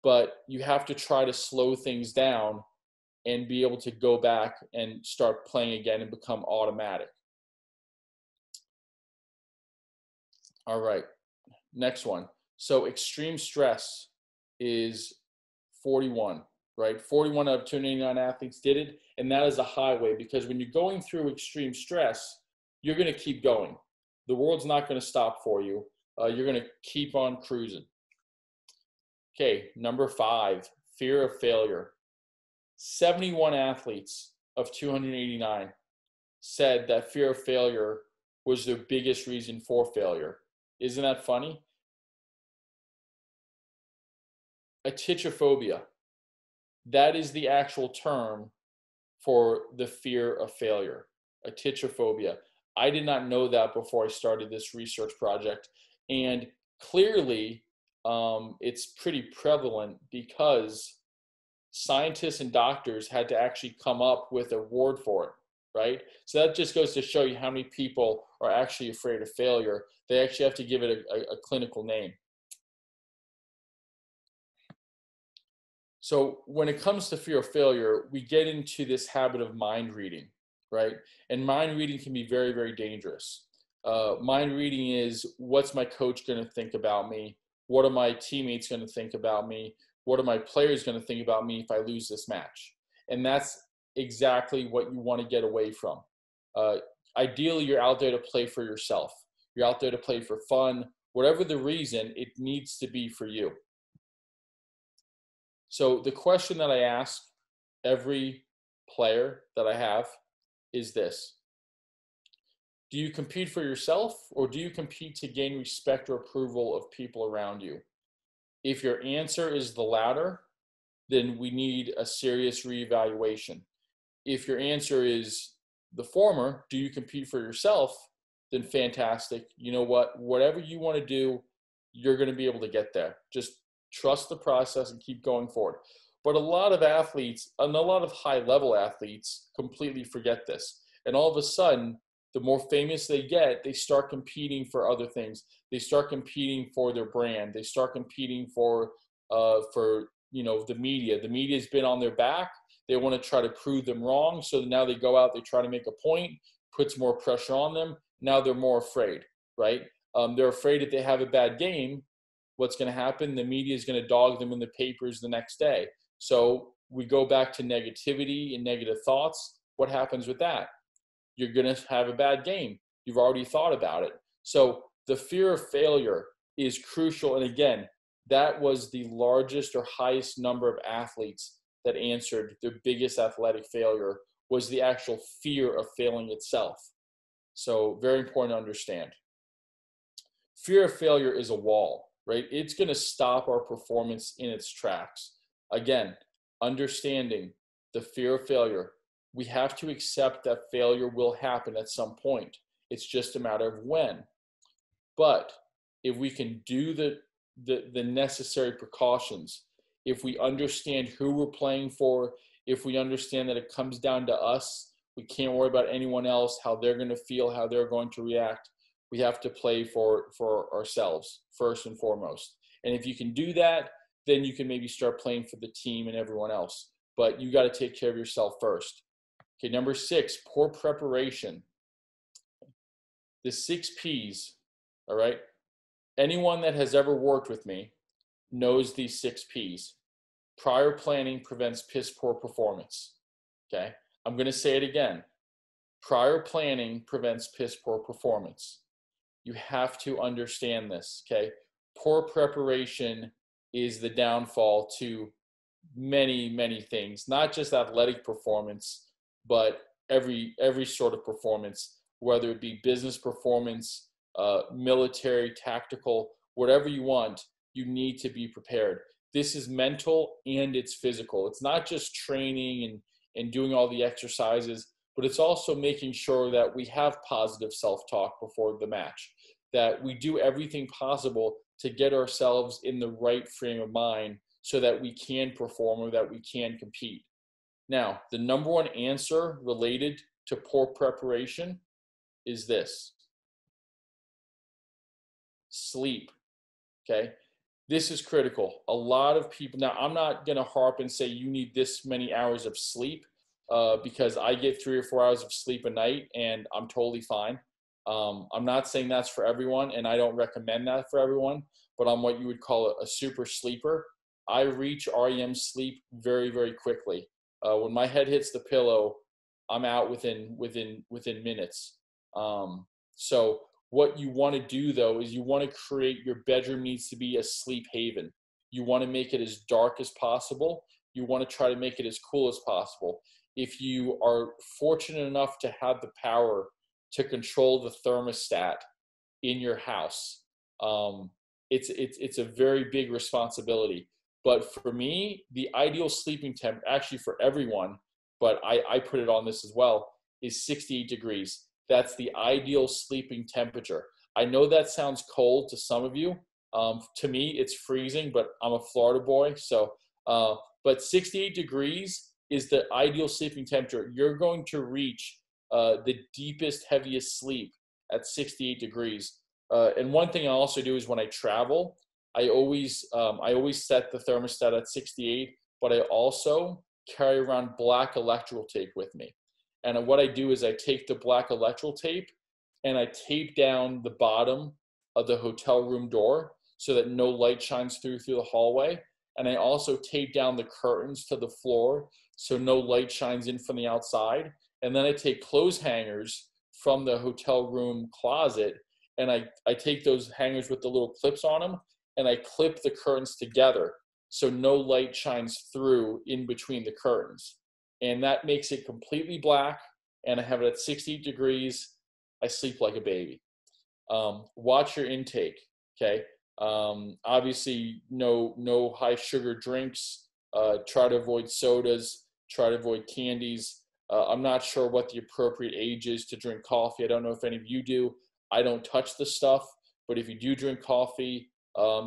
But you have to try to slow things down and be able to go back and start playing again and become automatic. All right, next one. So extreme stress is 41, right? 41 out of 289 athletes did it, and that is a highway, because when you're going through extreme stress, you're going to keep going. The world's not going to stop for you. You're going to keep on cruising. Okay, number 5, fear of failure. 71 athletes of 289 said that fear of failure was their biggest reason for failure. Isn't that funny? Atychophobia. That is the actual term for the fear of failure. Atychophobia. I did not know that before I started this research project. And clearly, it's pretty prevalent, because scientists and doctors had to actually come up with a word for it, right? So that just goes to show you how many people are actually afraid of failure. They actually have to give it a clinical name. So when it comes to fear of failure, we get into this habit of mind reading, right? And mind reading can be very, very dangerous. Mind reading is, what's my coach going to think about me? What are my teammates going to think about me? What are my players going to think about me if I lose this match? And that's exactly what you want to get away from. Ideally, you're out there to play for yourself. You're out there to play for fun. Whatever the reason, it needs to be for you. So the question that I ask every player that I have is this: do you compete for yourself, or do you compete to gain respect or approval of people around you? If your answer is the latter, then we need a serious reevaluation. If your answer is the former, do you compete for yourself, then fantastic. You know what? Whatever you want to do, you're going to be able to get there. Just trust the process and keep going forward. But a lot of athletes, and a lot of high-level athletes, completely forget this. And all of a sudden, the more famous they get, they start competing for other things. They start competing for their brand. They start competing for the media. The media's been on their back. They want to try to prove them wrong. So now they go out, they try to make a point, puts more pressure on them. Now they're more afraid, right? They're afraid if they have a bad game, what's going to happen? The media is going to dog them in the papers the next day. So we go back to negativity and negative thoughts. What happens with that? You're going to have a bad game. You've already thought about it. So the fear of failure is crucial. And again, that was the largest or highest number of athletes that answered their biggest athletic failure was the actual fear of failing itself. So very important to understand. Fear of failure is a wall, right? It's going to stop our performance in its tracks. Again, understanding the fear of failure. We have to accept that failure will happen at some point. It's just a matter of when. But if we can do the necessary precautions, if we understand who we're playing for, if we understand that it comes down to us, we can't worry about anyone else, how they're going to feel, how they're going to react. We have to play for ourselves first and foremost. And if you can do that, then you can maybe start playing for the team and everyone else. But you got to take care of yourself first. Okay, number 6, poor preparation. The 6 P's, all right? Anyone that has ever worked with me knows these 6 P's. Prior planning prevents piss poor performance, okay? I'm going to say it again. Prior planning prevents piss poor performance. You have to understand this, okay? Poor preparation is the downfall to many, many things, not just athletic performance, but every sort of performance, whether it be business performance, military, tactical, whatever you want, you need to be prepared. This is mental and it's physical. It's not just training and doing all the exercises, but it's also making sure that we have positive self-talk before the match, that we do everything possible to get ourselves in the right frame of mind so that we can perform or that we can compete. Now, the number one answer related to poor preparation is this: sleep, okay? This is critical. A lot of people, now I'm not gonna harp and say you need this many hours of sleep because I get 3 or 4 hours of sleep a night and I'm totally fine. I'm not saying that's for everyone, and I don't recommend that for everyone, but I'm what you would call a super sleeper. I reach REM sleep very, very quickly. When my head hits the pillow, I'm out within minutes. So what you want to do though is you want to create, your bedroom needs to be a sleep haven. You want to make it as dark as possible. You want to try to make it as cool as possible. If you are fortunate enough to have the power to control the thermostat in your house, it's a very big responsibility. But for me, the ideal sleeping temp, actually for everyone, but I put it on this as well, is 68 degrees. That's the ideal sleeping temperature. I know that sounds cold to some of you. To me, it's freezing, but I'm a Florida boy. So, but 68 degrees is the ideal sleeping temperature. You're going to reach the deepest, heaviest sleep at 68 degrees. And one thing I also do is when I travel, I always set the thermostat at 68, but I also carry around black electrical tape with me. And what I do is I take the black electrical tape and I tape down the bottom of the hotel room door so that no light shines through the hallway. And I also tape down the curtains to the floor so no light shines in from the outside. And then I take clothes hangers from the hotel room closet and I take those hangers with the little clips on them and I clip the curtains together so no light shines through in between the curtains. And that makes it completely black, and I have it at 60 degrees. I sleep like a baby. Watch your intake, okay? Obviously, no high sugar drinks. Try to avoid sodas. Try to avoid candies. I'm not sure what the appropriate age is to drink coffee. I don't know if any of you do. I don't touch the stuff, but if you do drink coffee,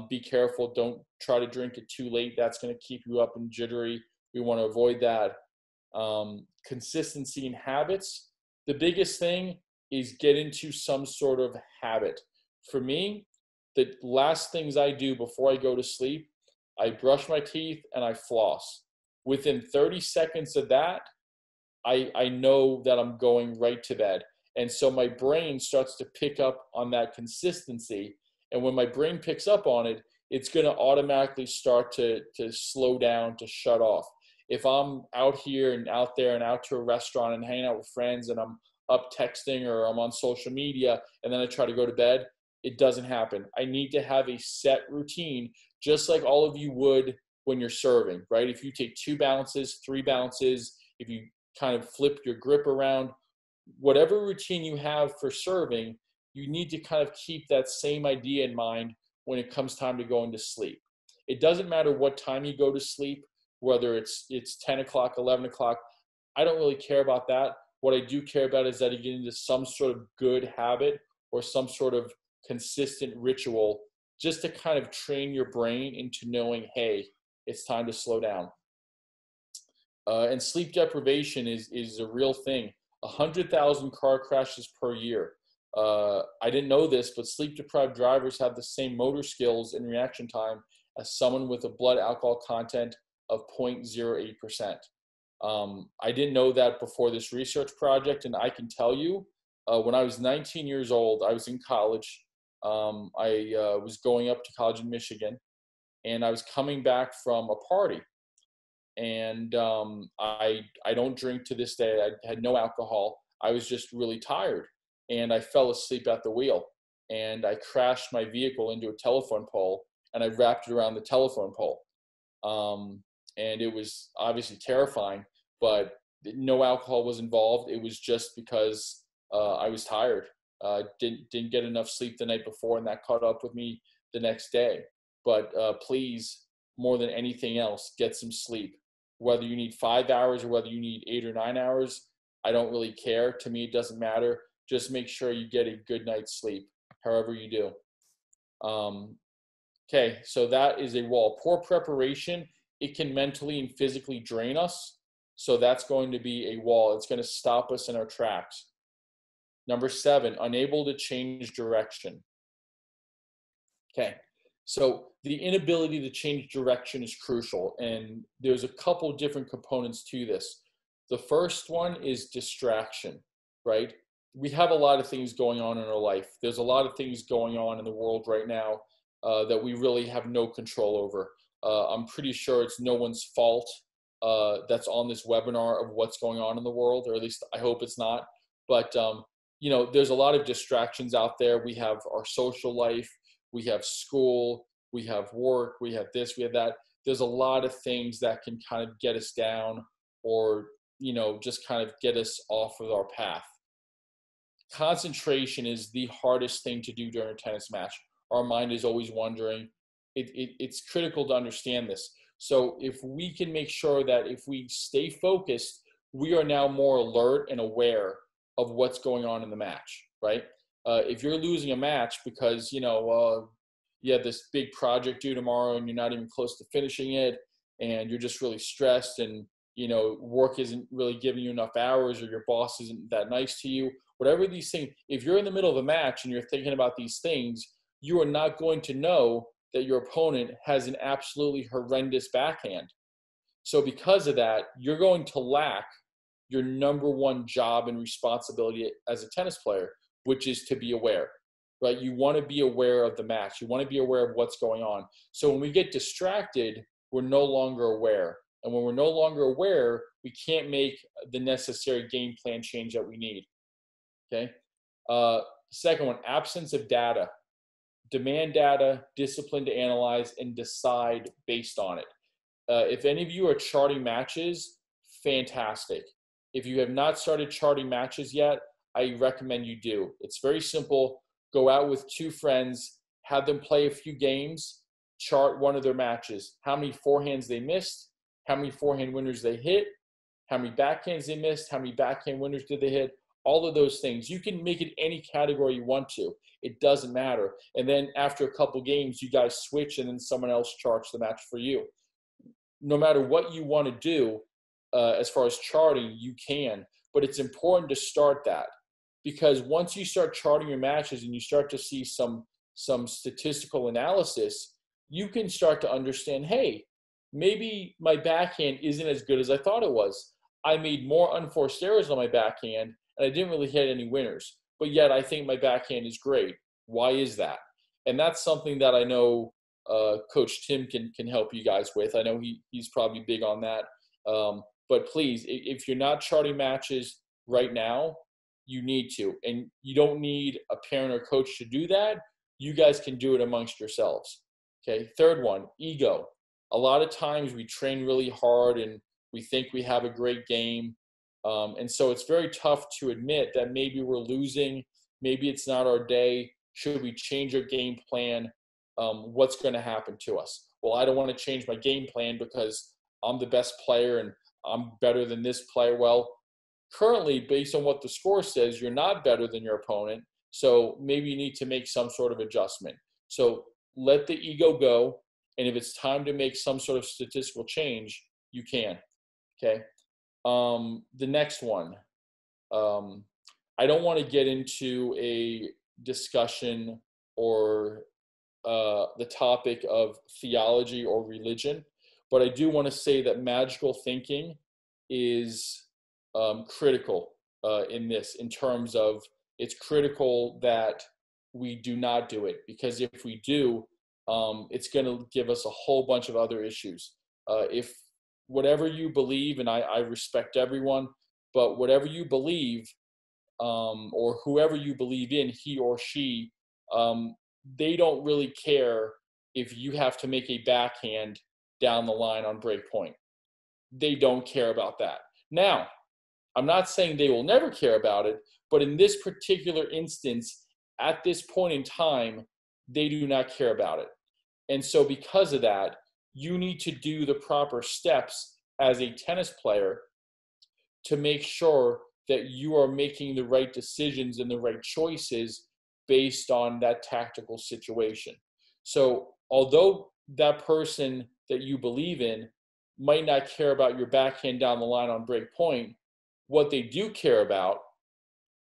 be careful. Don't try to drink it too late. That's going to keep you up and jittery. We want to avoid that. Consistency in habits. The biggest thing is get into some sort of habit. For me, the last things I do before I go to sleep, I brush my teeth and I floss. Within 30 seconds of that, I know that I'm going right to bed. And so my brain starts to pick up on that consistency. And when my brain picks up on it, it's going to automatically start to slow down, to shut off. If I'm out here and out there and out to a restaurant and hanging out with friends and I'm up texting or I'm on social media and then I try to go to bed, it doesn't happen. I need to have a set routine, just like all of you would when you're serving, right? If you take 2 bounces, 3 bounces, if you kind of flip your grip around, whatever routine you have for serving, you need to kind of keep that same idea in mind when it comes time to going to sleep. It doesn't matter what time you go to sleep, whether it's 10 o'clock, 11 o'clock. I don't really care about that. What I do care about is that you get into some sort of good habit or some sort of consistent ritual just to kind of train your brain into knowing, hey, it's time to slow down. And sleep deprivation is a real thing. 100,000 car crashes per year. I didn't know this, but sleep-deprived drivers have the same motor skills and reaction time as someone with a blood alcohol content of 0.08%. I didn't know that before this research project, and I can tell you, when I was 19 years old, I was in college. I was going up to college in Michigan, and I was coming back from a party. And I don't drink to this day. I had no alcohol. I was just really tired, and I fell asleep at the wheel, and I crashed my vehicle into a telephone pole, and I wrapped it around the telephone pole. And it was obviously terrifying, but no alcohol was involved. It was just because I was tired. Didn't get enough sleep the night before, and that caught up with me the next day. But please, more than anything else, get some sleep. Whether you need 5 hours or whether you need 8 or 9 hours, I don't really care. To me, it doesn't matter. Just make sure you get a good night's sleep, however you do. Okay, so that is a wall. Poor preparation, it can mentally and physically drain us. So that's going to be a wall. It's going to stop us in our tracks. Number 7, unable to change direction. Okay, so the inability to change direction is crucial, and there's a couple different components to this. The first one is distraction, right? We have a lot of things going on in our life. There's a lot of things going on in the world right now that we really have no control over. I'm pretty sure it's no one's fault that's on this webinar of what's going on in the world, or at least I hope it's not. But, there's a lot of distractions out there. We have our social life, we have school, we have work, we have this, we have that. There's a lot of things that can kind of get us down or, just kind of get us off of our path. Concentration is the hardest thing to do during a tennis match. Our mind is always wandering. It's critical to understand this. So if we can make sure that if we stay focused, we are now more alert and aware of what's going on in the match, right? If you're losing a match because, you have this big project due tomorrow and you're not even close to finishing it, and you're just really stressed, and, work isn't really giving you enough hours, or your boss isn't that nice to you, whatever these things, if you're in the middle of a match and you're thinking about these things, you are not going to know that your opponent has an absolutely horrendous backhand. So because of that, you're going to lack your number one job and responsibility as a tennis player, which is to be aware, right? You want to be aware of the match. You want to be aware of what's going on. So when we get distracted, we're no longer aware. And when we're no longer aware, we can't make the necessary game plan change that we need, okay? Second one, absence of data. Demand data, discipline to analyze, and decide based on it. If any of you are charting matches, fantastic. If you have not started charting matches yet, I recommend you do. It's very simple. Go out with 2 friends, have them play a few games, chart one of their matches. How many forehands they missed, how many forehand winners they hit, how many backhands they missed, how many backhand winners did they hit, all of those things. You can make it any category you want to. It doesn't matter. And then after a couple games, you guys switch and then someone else charts the match for you. No matter what you want to do as far as charting, you can. But it's important to start that, because once you start charting your matches and you start to see some statistical analysis, you can start to understand, hey, maybe my backhand isn't as good as I thought it was. I made more unforced errors on my backhand, and I didn't really hit any winners. But yet I think my backhand is great. Why is that? And that's something that I know Coach Tim can help you guys with. I know he's probably big on that. But please, if you're not charting matches right now, you need to. And you don't need a parent or coach to do that. You guys can do it amongst yourselves. Okay, third one, ego. A lot of times we train really hard and we think we have a great game. And so it's very tough to admit that maybe we're losing, maybe it's not our day. Should we change our game plan? What's going to happen to us? Well, I don't want to change my game plan because I'm the best player and I'm better than this player. Well, currently, based on what the score says, you're not better than your opponent. So maybe you need to make some sort of adjustment. So let the ego go. And if it's time to make some sort of statistical change, you can. Okay. The next one, I don't want to get into a discussion or the topic of theology or religion, but I do want to say that magical thinking is critical in this, in terms of it's critical that we do not do it, because if we do, it's going to give us a whole bunch of other issues. If whatever you believe, and I respect everyone, but whatever you believe, or whoever you believe in, he or she, they don't really care if you have to make a backhand down the line on break point. They don't care about that. Now, I'm not saying they will never care about it, but in this particular instance, at this point in time, they do not care about it. And so because of that, you need to do the proper steps as a tennis player to make sure that you are making the right decisions and the right choices based on that tactical situation. So although that person that you believe in might not care about your backhand down the line on break point, what they do care about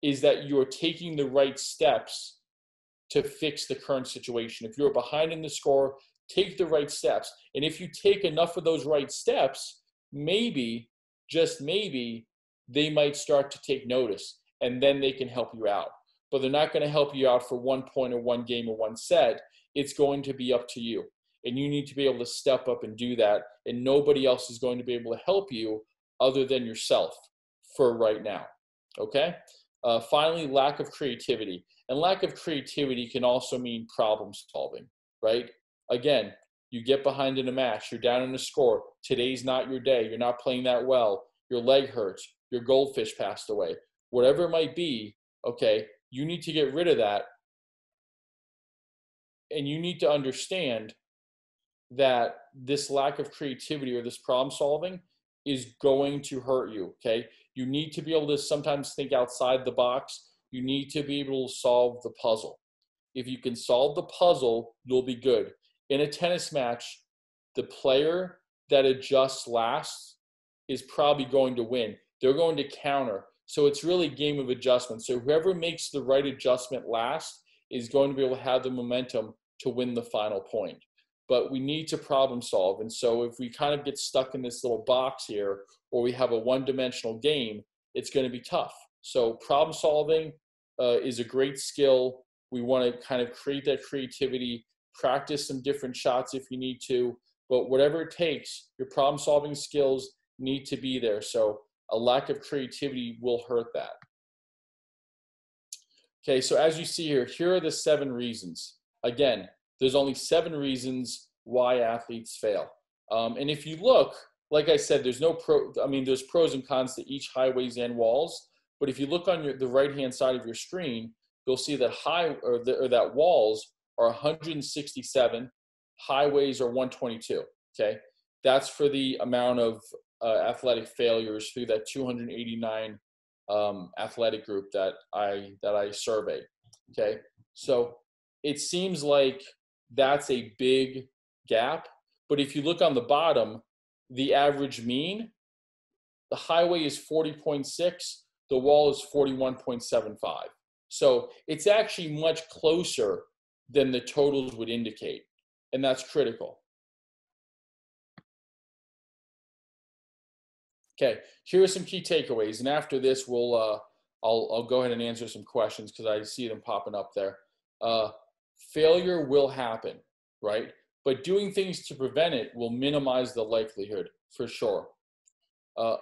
is that you're taking the right steps to fix the current situation. If you're behind in the score, take the right steps. And if you take enough of those right steps, maybe, just maybe, they might start to take notice, and then they can help you out. But they're not going to help you out for 1 point or one game or one set. It's going to be up to you. And you need to be able to step up and do that. And nobody else is going to be able to help you other than yourself for right now. Okay? Finally, lack of creativity. And lack of creativity can also mean problem solving, right? Again, you get behind in a match, you're down in a score. Today's not your day. You're not playing that well. Your leg hurts. Your goldfish passed away. Whatever it might be, okay, you need to get rid of that. And you need to understand that this lack of creativity or this problem solving is going to hurt you, okay? You need to be able to sometimes think outside the box. You need to be able to solve the puzzle. If you can solve the puzzle, you'll be good. In a tennis match, the player that adjusts last is probably going to win. They're going to counter. So it's really a game of adjustment. So whoever makes the right adjustment last is going to be able to have the momentum to win the final point. But we need to problem solve. And so if we kind of get stuck in this little box here, or we have a one-dimensional game, it's going to be tough. So problem solving is a great skill. We want to kind of create that creativity, practice some different shots if you need to, but whatever it takes, your problem solving skills need to be there. So a lack of creativity will hurt that. Okay, so as you see here, here are the 7 reasons. Again, there's only 7 reasons why athletes fail. And if you look, like I said, there's there's pros and cons to each highways and walls. But if you look on the right-hand side of your screen, you'll see that that walls are 167, highways are 122. Okay, that's for the amount of athletic failures through that 289 athletic group that I surveyed. Okay, so it seems like that's a big gap. But if you look on the bottom, the average mean, the highway is 40.6, the wall is 41.75. So it's actually much closer than the totals would indicate, and that's critical. Okay, here are some key takeaways, and after this, I'll go ahead and answer some questions because I see them popping up there. Failure will happen, right? But doing things to prevent it will minimize the likelihood, for sure.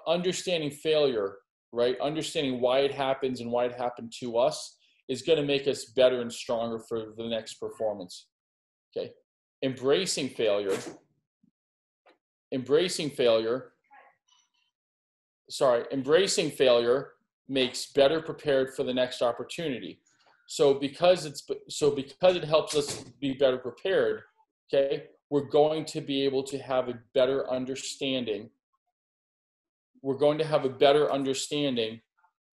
Understanding failure, right? Understanding why it happens and why it happened to us is going to make us better and stronger for the next performance. Okay, embracing failure makes better prepared for the next opportunity. So because it helps us be better prepared, okay, we're going to be able to have a better understanding. We're going to have a better understanding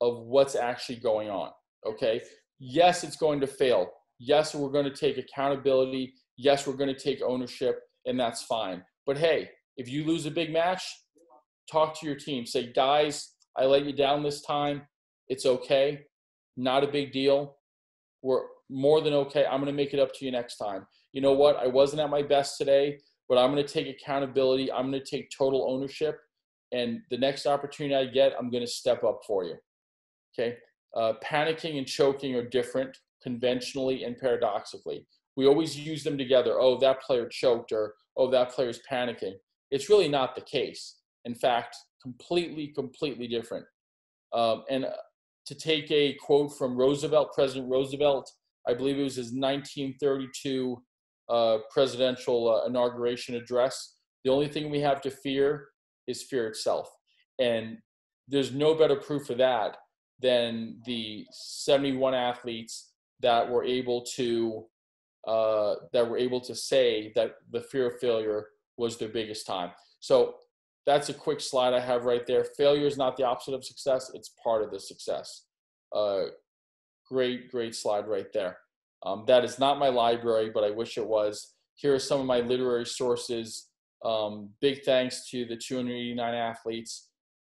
of what's actually going on, okay? Yes, it's going to fail. Yes, we're going to take accountability. Yes, we're going to take ownership, and that's fine. But hey, if you lose a big match, talk to your team. Say, guys, I let you down this time. It's okay. Not a big deal. We're more than okay. I'm going to make it up to you next time. You know what? I wasn't at my best today, but I'm going to take accountability. I'm going to take total ownership. And the next opportunity I get, I'm going to step up for you. Okay? Panicking and choking are different conventionally and paradoxically. We always use them together. Oh, that player choked, or oh, that player's panicking. It's really not the case. In fact, completely different. And to take a quote from Roosevelt, President Roosevelt, I believe it was his 1932 presidential inauguration address. The only thing we have to fear is fear itself. And there's no better proof of that than the 71 athletes that were able to say that the fear of failure was their biggest time. So that's a quick slide I have right there. Failure is not the opposite of success. It's part of the success. Great slide right there. That is not my library, but I wish it was. Here are some of my literary sources. Big thanks to the 289 athletes.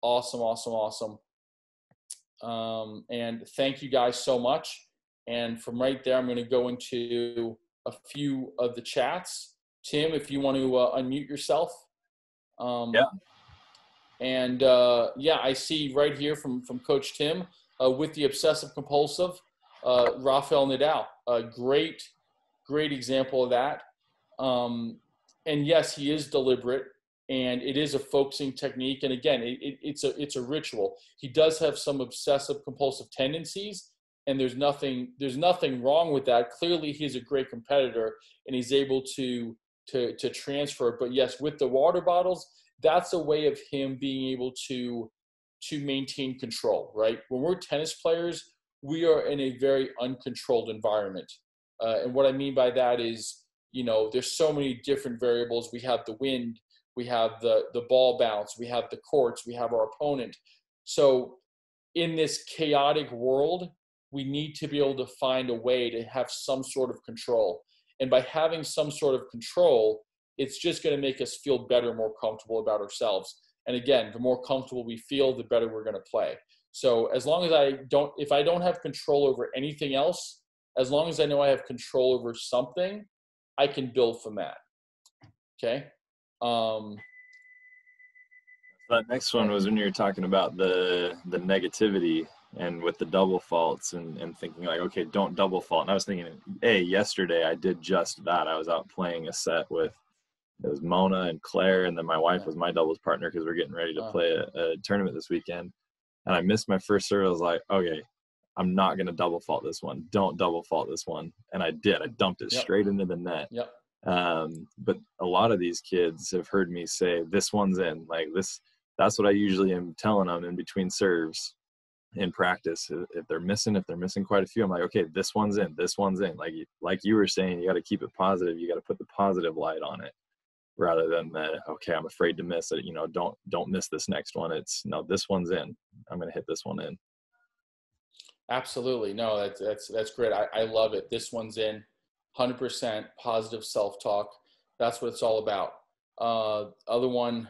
Awesome. And thank you guys so much. And from right there, I'm going to go into a few of the chats. Tim, if you want to unmute yourself. Yeah. And I see right here from Coach Tim with the obsessive compulsive, Rafael Nadal, a great example of that. And yes, he is deliberate, and it is a focusing technique. And again, it's a ritual. He does have some obsessive compulsive tendencies, and there's nothing wrong with that. Clearly, he's a great competitor, and he's able to transfer. But yes, with the water bottles, that's a way of him being able to maintain control, right? When we're tennis players, we are in a very uncontrolled environment. And what I mean by that is, there's so many different variables. We have the wind, we have the ball bounce, we have the courts, we have our opponent. So in this chaotic world, we need to be able to find a way to have some sort of control. And by having some sort of control, it's just going to make us feel better, more comfortable about ourselves. And again, the more comfortable we feel, the better we're going to play. So as long as if I don't have control over anything else, as long as I know I have control over something, I can build from that. Okay. That next one was when you were talking about the negativity and with the double faults and thinking like, okay, don't double fault. And I was thinking, hey, yesterday I did just that. I was out playing a set with, it was Mona and Claire, and then my wife was my doubles partner because we're getting ready to play a tournament this weekend. And I missed my first serve. I was like, okay, I'm not going to double fault this one. Don't double fault this one. And I did. I dumped it straight into the net. Yep. But a lot of these kids have heard me say, this one's in. Like this, that's what I usually am telling them in between serves in practice. If they're missing quite a few, I'm like, okay, this one's in. Like you were saying, you got to keep it positive. You got to put the positive light on it, rather than okay, I'm afraid to miss it. Don't miss this next one. It's no, this one's in. I'm going to hit this one in. Absolutely. No, that's great. I love it. This one's in. 100% positive self-talk. That's what it's all about. Other one,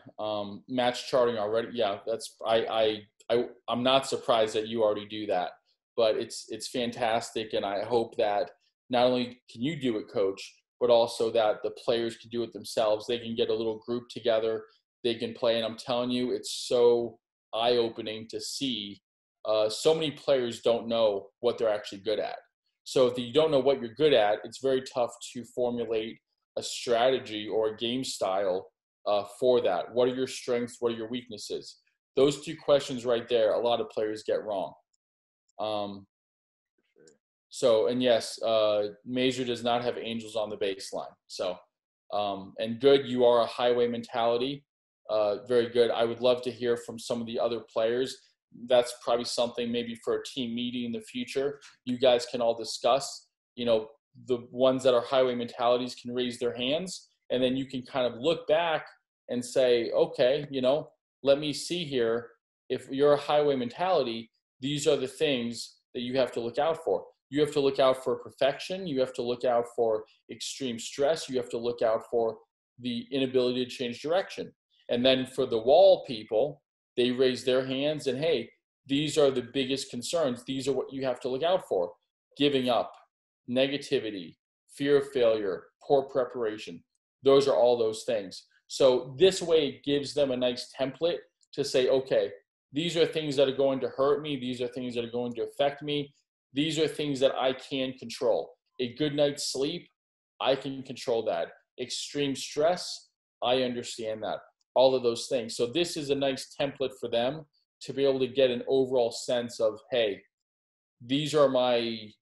match charting already. Yeah, that's I'm not surprised that you already do that, but it's fantastic. And I hope that not only can you do it, Coach, but also that the players can do it themselves. They can get a little group together, they can play. And I'm telling you, it's so eye-opening to see. So many players don't know what they're actually good at. So if you don't know what you're good at, it's very tough to formulate a strategy or a game style for that. What are your strengths? What are your weaknesses? Those two questions right there, a lot of players get wrong. So, and yes, Mazur does not have angels on the baseline. So, and good, you are a highway mentality. Very good. I would love to hear from some of the other players. That's probably something maybe for a team meeting in the future. You guys can all discuss, the ones that are highway mentalities can raise their hands, and then you can kind of look back and say, okay, let me see here. If you're a highway mentality, these are the things that you have to look out for. You have to look out for perfection. You have to look out for extreme stress. You have to look out for the inability to change direction. And then for the wall people, they raise their hands and, hey, these are the biggest concerns. These are what you have to look out for. Giving up, negativity, fear of failure, poor preparation. Those are all those things. So this way it gives them a nice template to say, okay, these are things that are going to hurt me. These are things that are going to affect me. These are things that I can control. A good night's sleep, I can control that. Extreme stress, I understand that. All of those things. So this is a nice template for them to be able to get an overall sense of, hey, these are my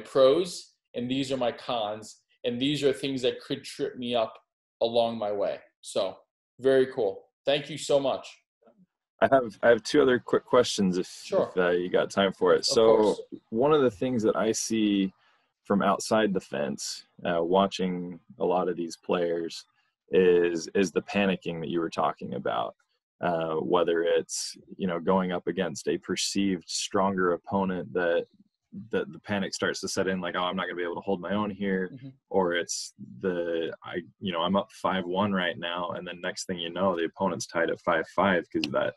pros and these are my cons, and these are things that could trip me up along my way. So very cool. Thank you so much. I have two other quick questions if Sure. you got time for it. So one of the things that I see from outside the fence, watching a lot of these players, is the panicking that you were talking about. Whether it's, you know, going up against a perceived stronger opponent that the panic starts to set in, like, oh, I'm not going to be able to hold my own here, or it's I'm up 5-1 right now, and then next thing you know, the opponent's tied at 5-5 because of that,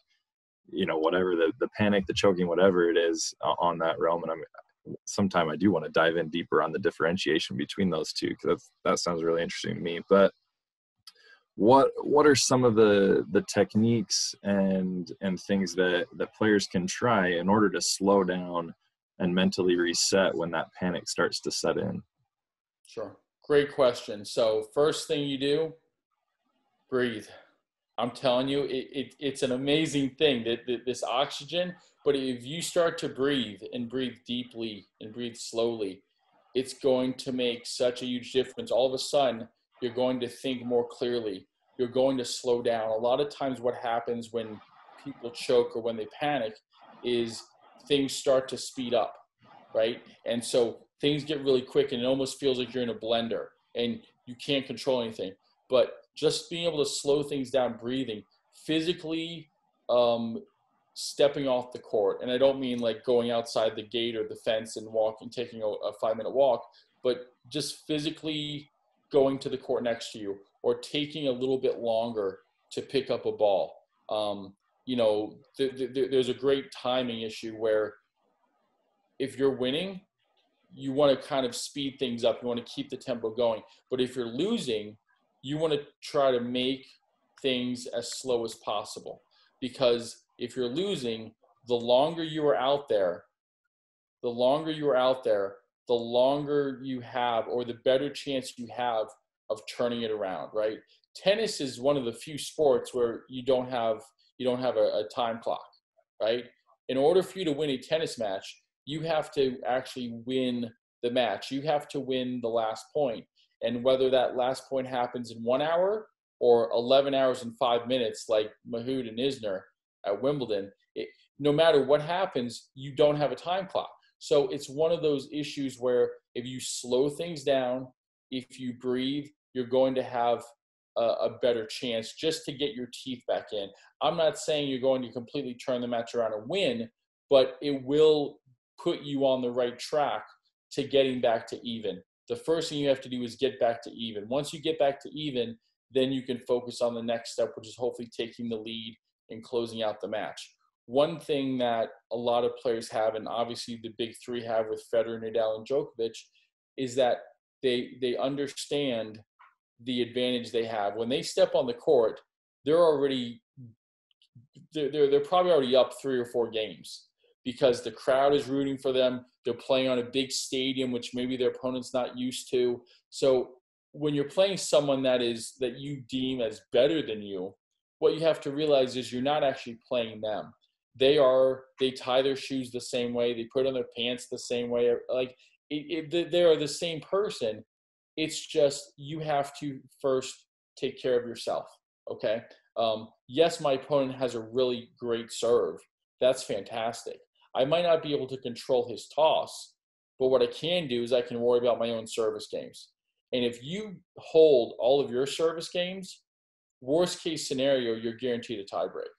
you know, whatever the panic, the choking, whatever it is on that realm. And sometime I do want to dive in deeper on the differentiation between those two, because that sounds really interesting to me. But what are some of the techniques and things that players can try in order to slow down and mentally reset when that panic starts to set in? Sure. Great question. So first thing you do, breathe. I'm telling you, it's an amazing thing, that this oxygen. But if you start to breathe and breathe deeply and breathe slowly, it's going to make such a huge difference. All of a sudden, you're going to think more clearly. You're going to slow down. A lot of times what happens when people choke or when they panic is things start to speed up, right? And so things get really quick, and it almost feels like you're in a blender and you can't control anything. But just being able to slow things down, breathing, physically stepping off the court. And I don't mean like going outside the gate or the fence and walking, taking a 5-minute walk, but just physically going to the court next to you, or taking a little bit longer to pick up a ball. There's a great timing issue where if you're winning, you want to kind of speed things up. You want to keep the tempo going. But if you're losing, you want to try to make things as slow as possible. Because if you're losing, the longer you are out there, the longer you have, or the better chance you have of turning it around, right? Tennis is one of the few sports where you don't have a time clock, right? In order for you to win a tennis match, you have to actually win the match. You have to win the last point. And whether that last point happens in 1 hour or 11 hours and 5 minutes, like Mahmoud and Isner at Wimbledon, no matter what happens, you don't have a time clock. So it's one of those issues where if you slow things down, if you breathe, you're going to have a better chance just to get your teeth back in. I'm not saying you're going to completely turn the match around and win, but it will put you on the right track to getting back to even. The first thing you have to do is get back to even. Once you get back to even, then you can focus on the next step, which is hopefully taking the lead and closing out the match. One thing that a lot of players have, and obviously the big three have with Federer, Nadal, and Djokovic, is that they understand the advantage they have. When they step on the court, they're probably already up 3 or 4 games, because the crowd is rooting for them. They're playing on a big stadium, which maybe their opponent's not used to. So when you're playing someone that you deem as better than you, what you have to realize is you're not actually playing them. They tie their shoes the same way. They put on their pants the same way. Like they are the same person. It's just you have to first take care of yourself. Okay. Yes, my opponent has a really great serve. That's fantastic. I might not be able to control his toss, but what I can do is I can worry about my own service games. And if you hold all of your service games, worst case scenario, you're guaranteed a tiebreak.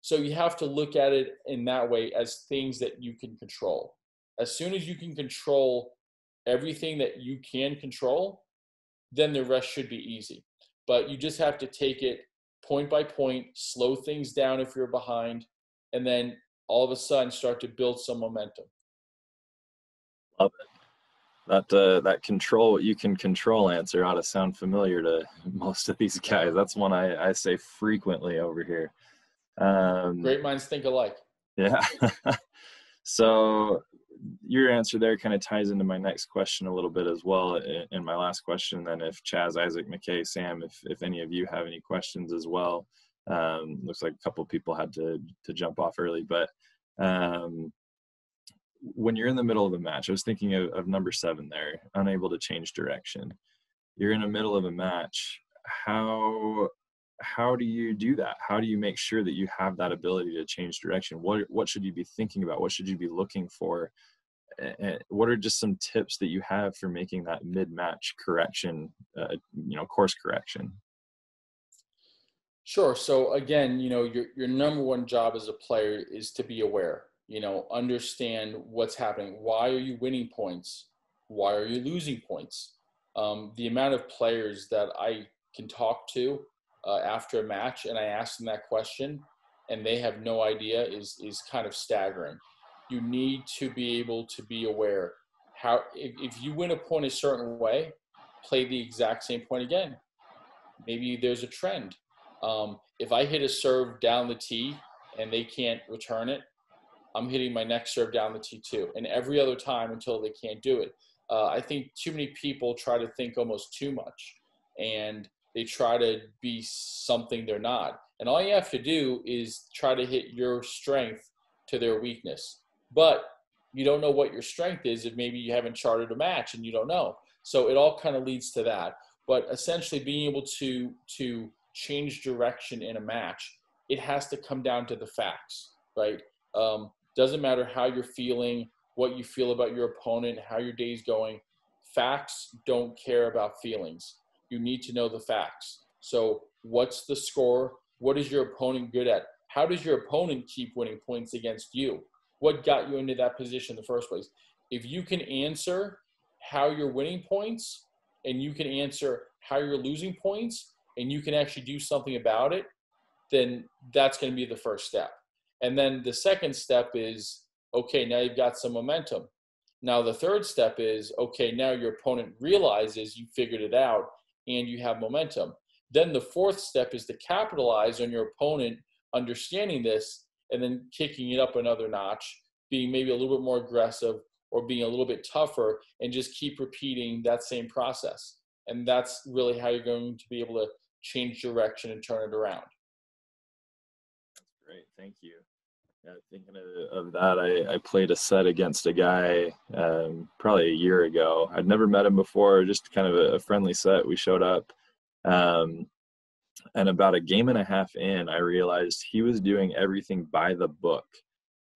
So you have to look at it in that way, as things that you can control. As soon as you can control everything that you can control, then the rest should be easy. But you just have to take it point by point, slow things down if you're behind, and then all of a sudden start to build some momentum. Love it. That control what you can control answer ought to sound familiar to most of these guys. That's one I say frequently over here. Great minds think alike. Yeah. So your answer there kind of ties into my next question a little bit as well, in my last question. Then if Chaz, Isaac, McKay, Sam, if any of you have any questions as well, Looks like a couple people had to jump off early, but when you're in the middle of a match, I was thinking of number 7 there, unable to change direction. You're in the middle of a match. How do you do that? How do you make sure that you have that ability to change direction? What should you be thinking about? What should you be looking for? And what are just some tips that you have for making that mid-match correction, course correction? Sure. So again, your number one job as a player is to be aware, understand what's happening. Why are you winning points? Why are you losing points? The amount of players that I can talk to after a match and I ask them that question and they have no idea is kind of staggering. You need to be able to be aware if you win a point a certain way, play the exact same point again. Maybe there's a trend. If I hit a serve down the tee and they can't return it, I'm hitting my next serve down the tee too. And every other time until they can't do it. I think too many people try to think almost too much and they try to be something they're not. And all you have to do is try to hit your strength to their weakness. But you don't know what your strength is if maybe you haven't charted a match and you don't know. So it all kind of leads to that. But essentially being able to change direction in a match, it has to come down to the facts, right? Doesn't matter how you're feeling, what you feel about your opponent, how your day's going. Facts don't care about feelings. You need to know the facts. So what's the score? What is your opponent good at? How does your opponent keep winning points against you? What got you into that position in the first place? If you can answer how you're winning points and you can answer how you're losing points and you can actually do something about it, then that's going to be the first step. And then the second step is, okay, now you've got some momentum. Now the third step is, okay, now your opponent realizes you figured it out and you have momentum. Then the fourth step is to capitalize on your opponent understanding this and then kicking it up another notch, being maybe a little bit more aggressive or being a little bit tougher and just keep repeating that same process. And that's really how you're going to be able to change direction and turn it around. That's great. Thank you. Yeah, thinking of that, I played a set against a guy probably a year ago. I'd never met him before, just kind of a friendly set. We showed up. And about a game and a half in, I realized he was doing everything by the book.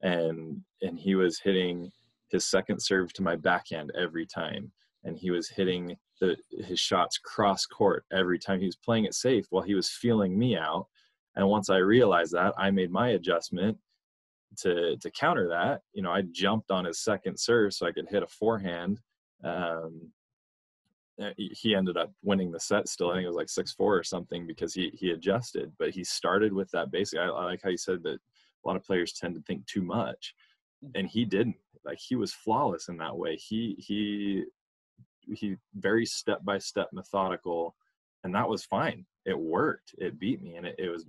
And he was hitting his second serve to my backhand every time. And he was hitting his shots cross court every time. He was playing it safe while he was feeling me out. And once I realized that, I made my adjustment to counter that. I jumped on his second serve so I could hit a forehand. He ended up winning the set still. I think it was like 6-4 or something because he adjusted, but he started with that basic. I like how you said that a lot of players tend to think too much, and he didn't. Like, he was flawless in that way. He very step-by-step methodical, and that was fine. It worked. It beat me, and it was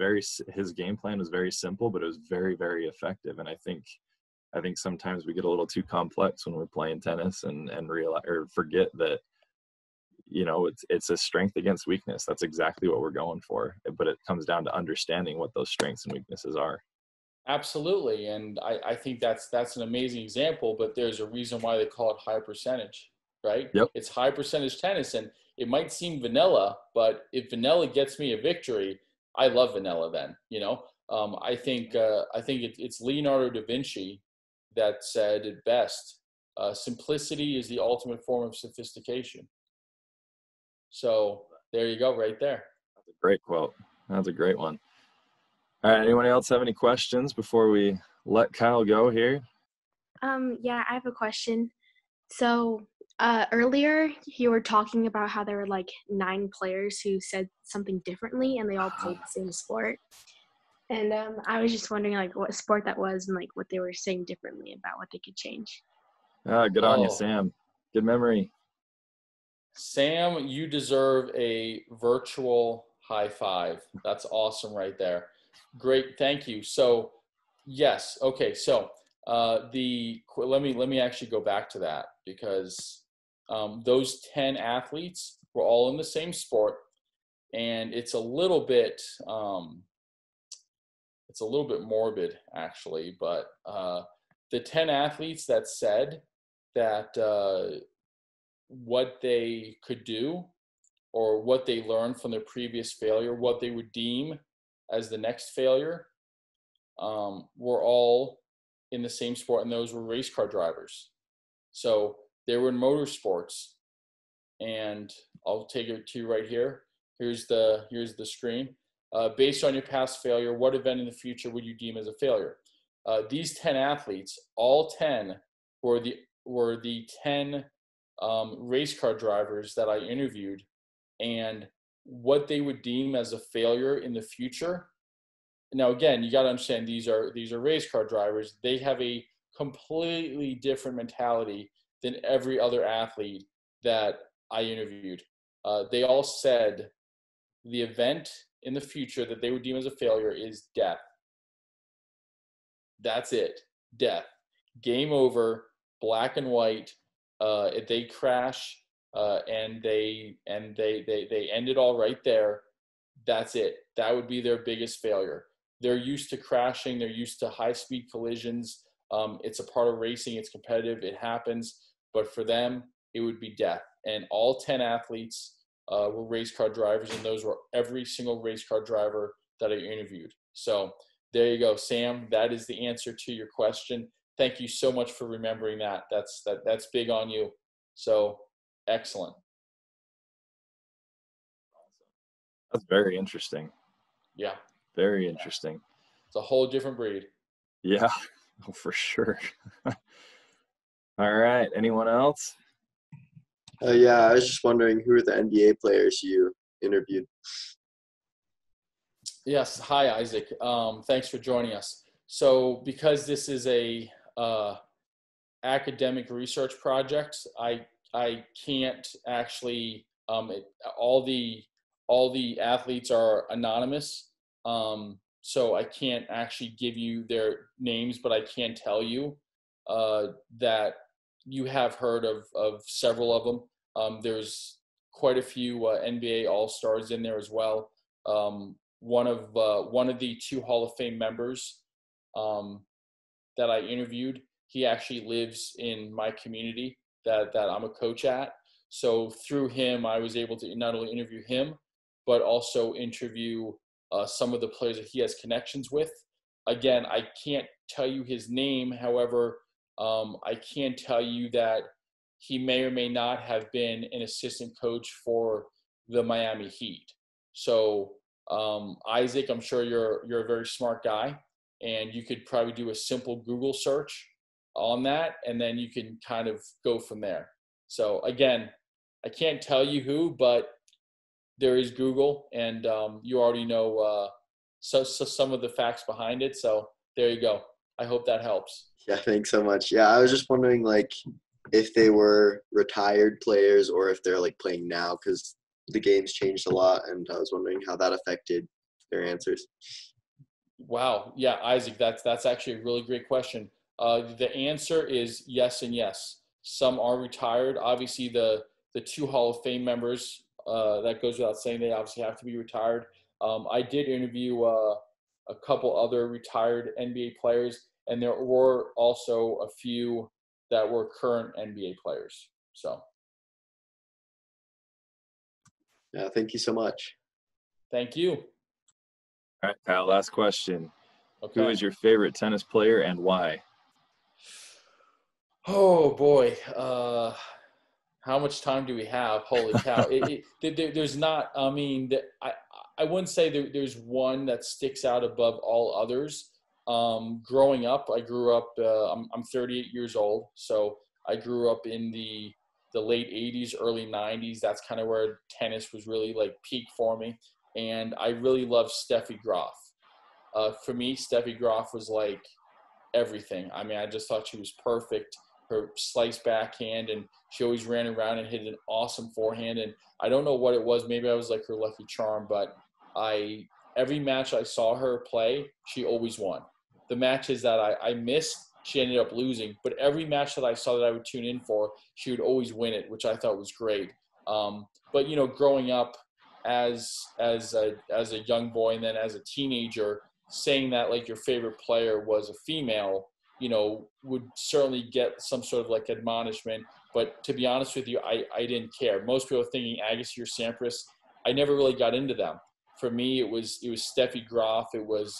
his game plan was very simple, but it was very, very effective. And I think sometimes we get a little too complex when we're playing tennis and realize or forget that it's a strength against weakness. That's exactly what we're going for, but it comes down to understanding what those strengths and weaknesses are. Absolutely. And I think that's an amazing example, but there's a reason why they call it high percentage, right? Yep. It's high percentage tennis, and it might seem vanilla, but if vanilla gets me a victory, I love vanilla then, I think it's Leonardo da Vinci that said it best, simplicity is the ultimate form of sophistication. So there you go, right there. That's a great quote. That's a great one. All right. Anyone else have any questions before we let Kyle go here? Yeah, I have a question. So earlier you were talking about how there were like 9 players who said something differently and they all played the same sport. And I was just wondering like what sport that was and like what they were saying differently about what they could change. Good on you, Sam. Good memory. Sam, you deserve a virtual high five. That's awesome right there. Great, thank you. So, yes, okay. So, let me actually go back to that because those 10 athletes were all in the same sport, and it's a little bit it's a little bit morbid actually, but the 10 athletes that said that what they could do or what they learned from their previous failure, what they would deem as the next failure, were all in the same sport, and those were race car drivers. So they were in motorsports, and I'll take it to you right here. Here's the screen. Based on your past failure, what event in the future would you deem as a failure? These 10 athletes, all 10 were the 10 race car drivers that I interviewed, and what they would deem as a failure in the future. Now, again, you got to understand these are race car drivers. They have a completely different mentality than every other athlete that I interviewed. They all said the event in the future that they would deem as a failure is death. That's it. Death. Game over. Black and white. If they crash and they end it all right there, that's it. That would be their biggest failure. They're used to crashing. They're used to high-speed collisions. It's a part of racing. It's competitive. It happens. But for them, it would be death. And all 10 athletes were race car drivers, and those were every single race car driver that I interviewed. So there you go, Sam. That is the answer to your question. Thank you so much for remembering that. That's big on you. So excellent. That's very interesting. Yeah. Very interesting. It's a whole different breed. Yeah, for sure. All right. Anyone else? Yeah, I was just wondering, who are the NBA players you interviewed? Yes. Hi, Isaac. Thanks for joining us. So because this is a academic research project, I can't actually all the athletes are anonymous. So I can't actually give you their names, but I can tell you that you have heard of several of them. There's quite a few NBA All-Stars in there as well. One of the 2 Hall of Fame members that I interviewed, he actually lives in my community that I'm a coach at. So through him, I was able to not only interview him, but also interview some of the players that he has connections with. Again, I can't tell you his name. However, I can tell you that he may or may not have been an assistant coach for the Miami Heat. So Isaac, I'm sure you're a very smart guy, and you could probably do a simple Google search on that, and then you can kind of go from there. So again, I can't tell you who, but there is Google, and you already know so some of the facts behind it. So there you go. I hope that helps. Yeah, thanks so much. Yeah, I was just wondering, like, if they were retired players or if they're, like, playing now, because the game's changed a lot, and I was wondering how that affected their answers. Wow. Yeah, Isaac, that's actually a really great question. The answer is yes and yes. Some are retired. Obviously, the 2 Hall of Fame members, that goes without saying, they obviously have to be retired. I did interview a couple other retired NBA players, and there were also a few that were current NBA players. So. Yeah, thank you so much. Thank you. All right, Kyle, last question. Okay. Who is your favorite tennis player and why? Oh, boy. How much time do we have? Holy cow. There's not, I mean, I wouldn't say there's one that sticks out above all others. Growing up, I grew up, I'm 38 years old. So I grew up in the late 80s, early 90s. That's kind of where tennis was really like peak for me. And I really loved Steffi Graf. For me, Steffi Graf was like everything. I mean, I just thought she was perfect. Her slice backhand, and she always ran around and hit an awesome forehand. And I don't know what it was. Maybe I was like her lucky charm, but every match I saw her play, she always won. The matches that I missed, she ended up losing. But every match that I saw that I would tune in for, she would always win it, which I thought was great. But growing up as a young boy and then as a teenager, saying that like your favorite player was a female, you know, would certainly get some sort of like admonishment. But to be honest with you, I didn't care. Most people are thinking Agassi or Sampras. I never really got into them. For me, it was Steffi Graf. It was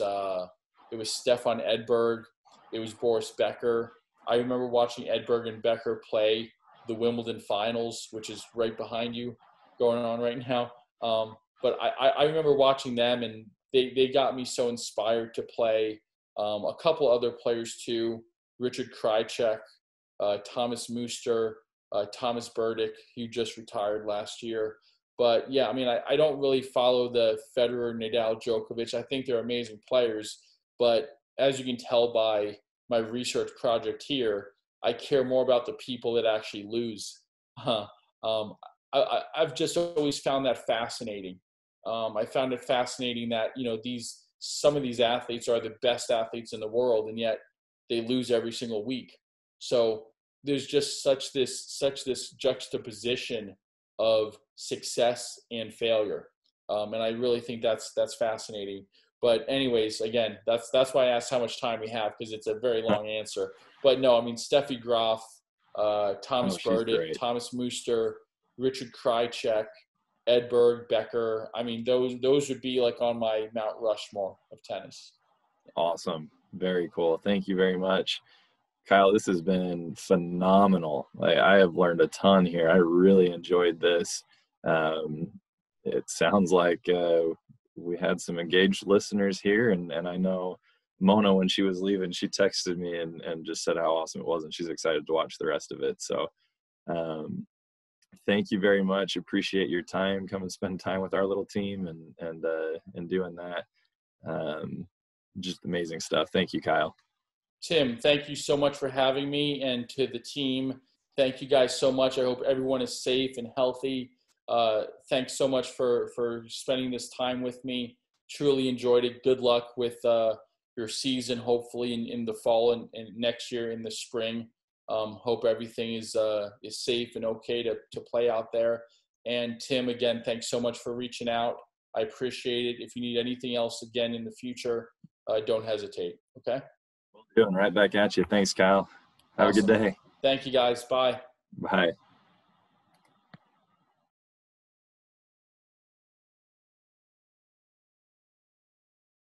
Stefan Edberg. It was Boris Becker. I remember watching Edberg and Becker play the Wimbledon finals, which is right behind you, going on right now. But I remember watching them, and they got me so inspired to play. A couple other players too, Richard Krajicek, Thomas Muster, Thomas Burdick, who just retired last year. But yeah, I mean, I don't really follow the Federer, Nadal, Djokovic. I think they're amazing players, but as you can tell by my research project here, I care more about the people that actually lose. I've just always found that fascinating. I found it fascinating that, you know, some of these athletes are the best athletes in the world, and yet they lose every single week. So there's just such this juxtaposition of success and failure, and I really think that's fascinating. But anyways, again, that's why I asked how much time we have, because it's a very long answer. But no, I mean, Steffi Graf, Thomas Burdick, Thomas Muster, Richard Krajicek, Edberg, Becker. I mean, those would be like on my Mount Rushmore of tennis. Awesome. Very cool. Thank you very much, Kyle. This has been phenomenal. I have learned a ton here. I really enjoyed this. It sounds like we had some engaged listeners here, and I know Mona, when she was leaving, she texted me and just said how awesome it was, and she's excited to watch the rest of it. So thank you very much. Appreciate your time. Come and spend time with our little team and doing that. Just amazing stuff. Thank you, Kyle. Tim, thank you so much for having me, and to the team, thank you guys so much. I hope everyone is safe and healthy. Thanks so much for spending this time with me. Truly enjoyed it. Good luck with your season, hopefully in the fall and next year in the spring. Hope everything is safe and okay to play out there. And Tim, again, thanks so much for reaching out. I appreciate it. If you need anything else again in the future, don't hesitate. Okay? We'll do it. Right back at you. Thanks, Kyle. Have a good day. Thank you, guys. Bye. Bye.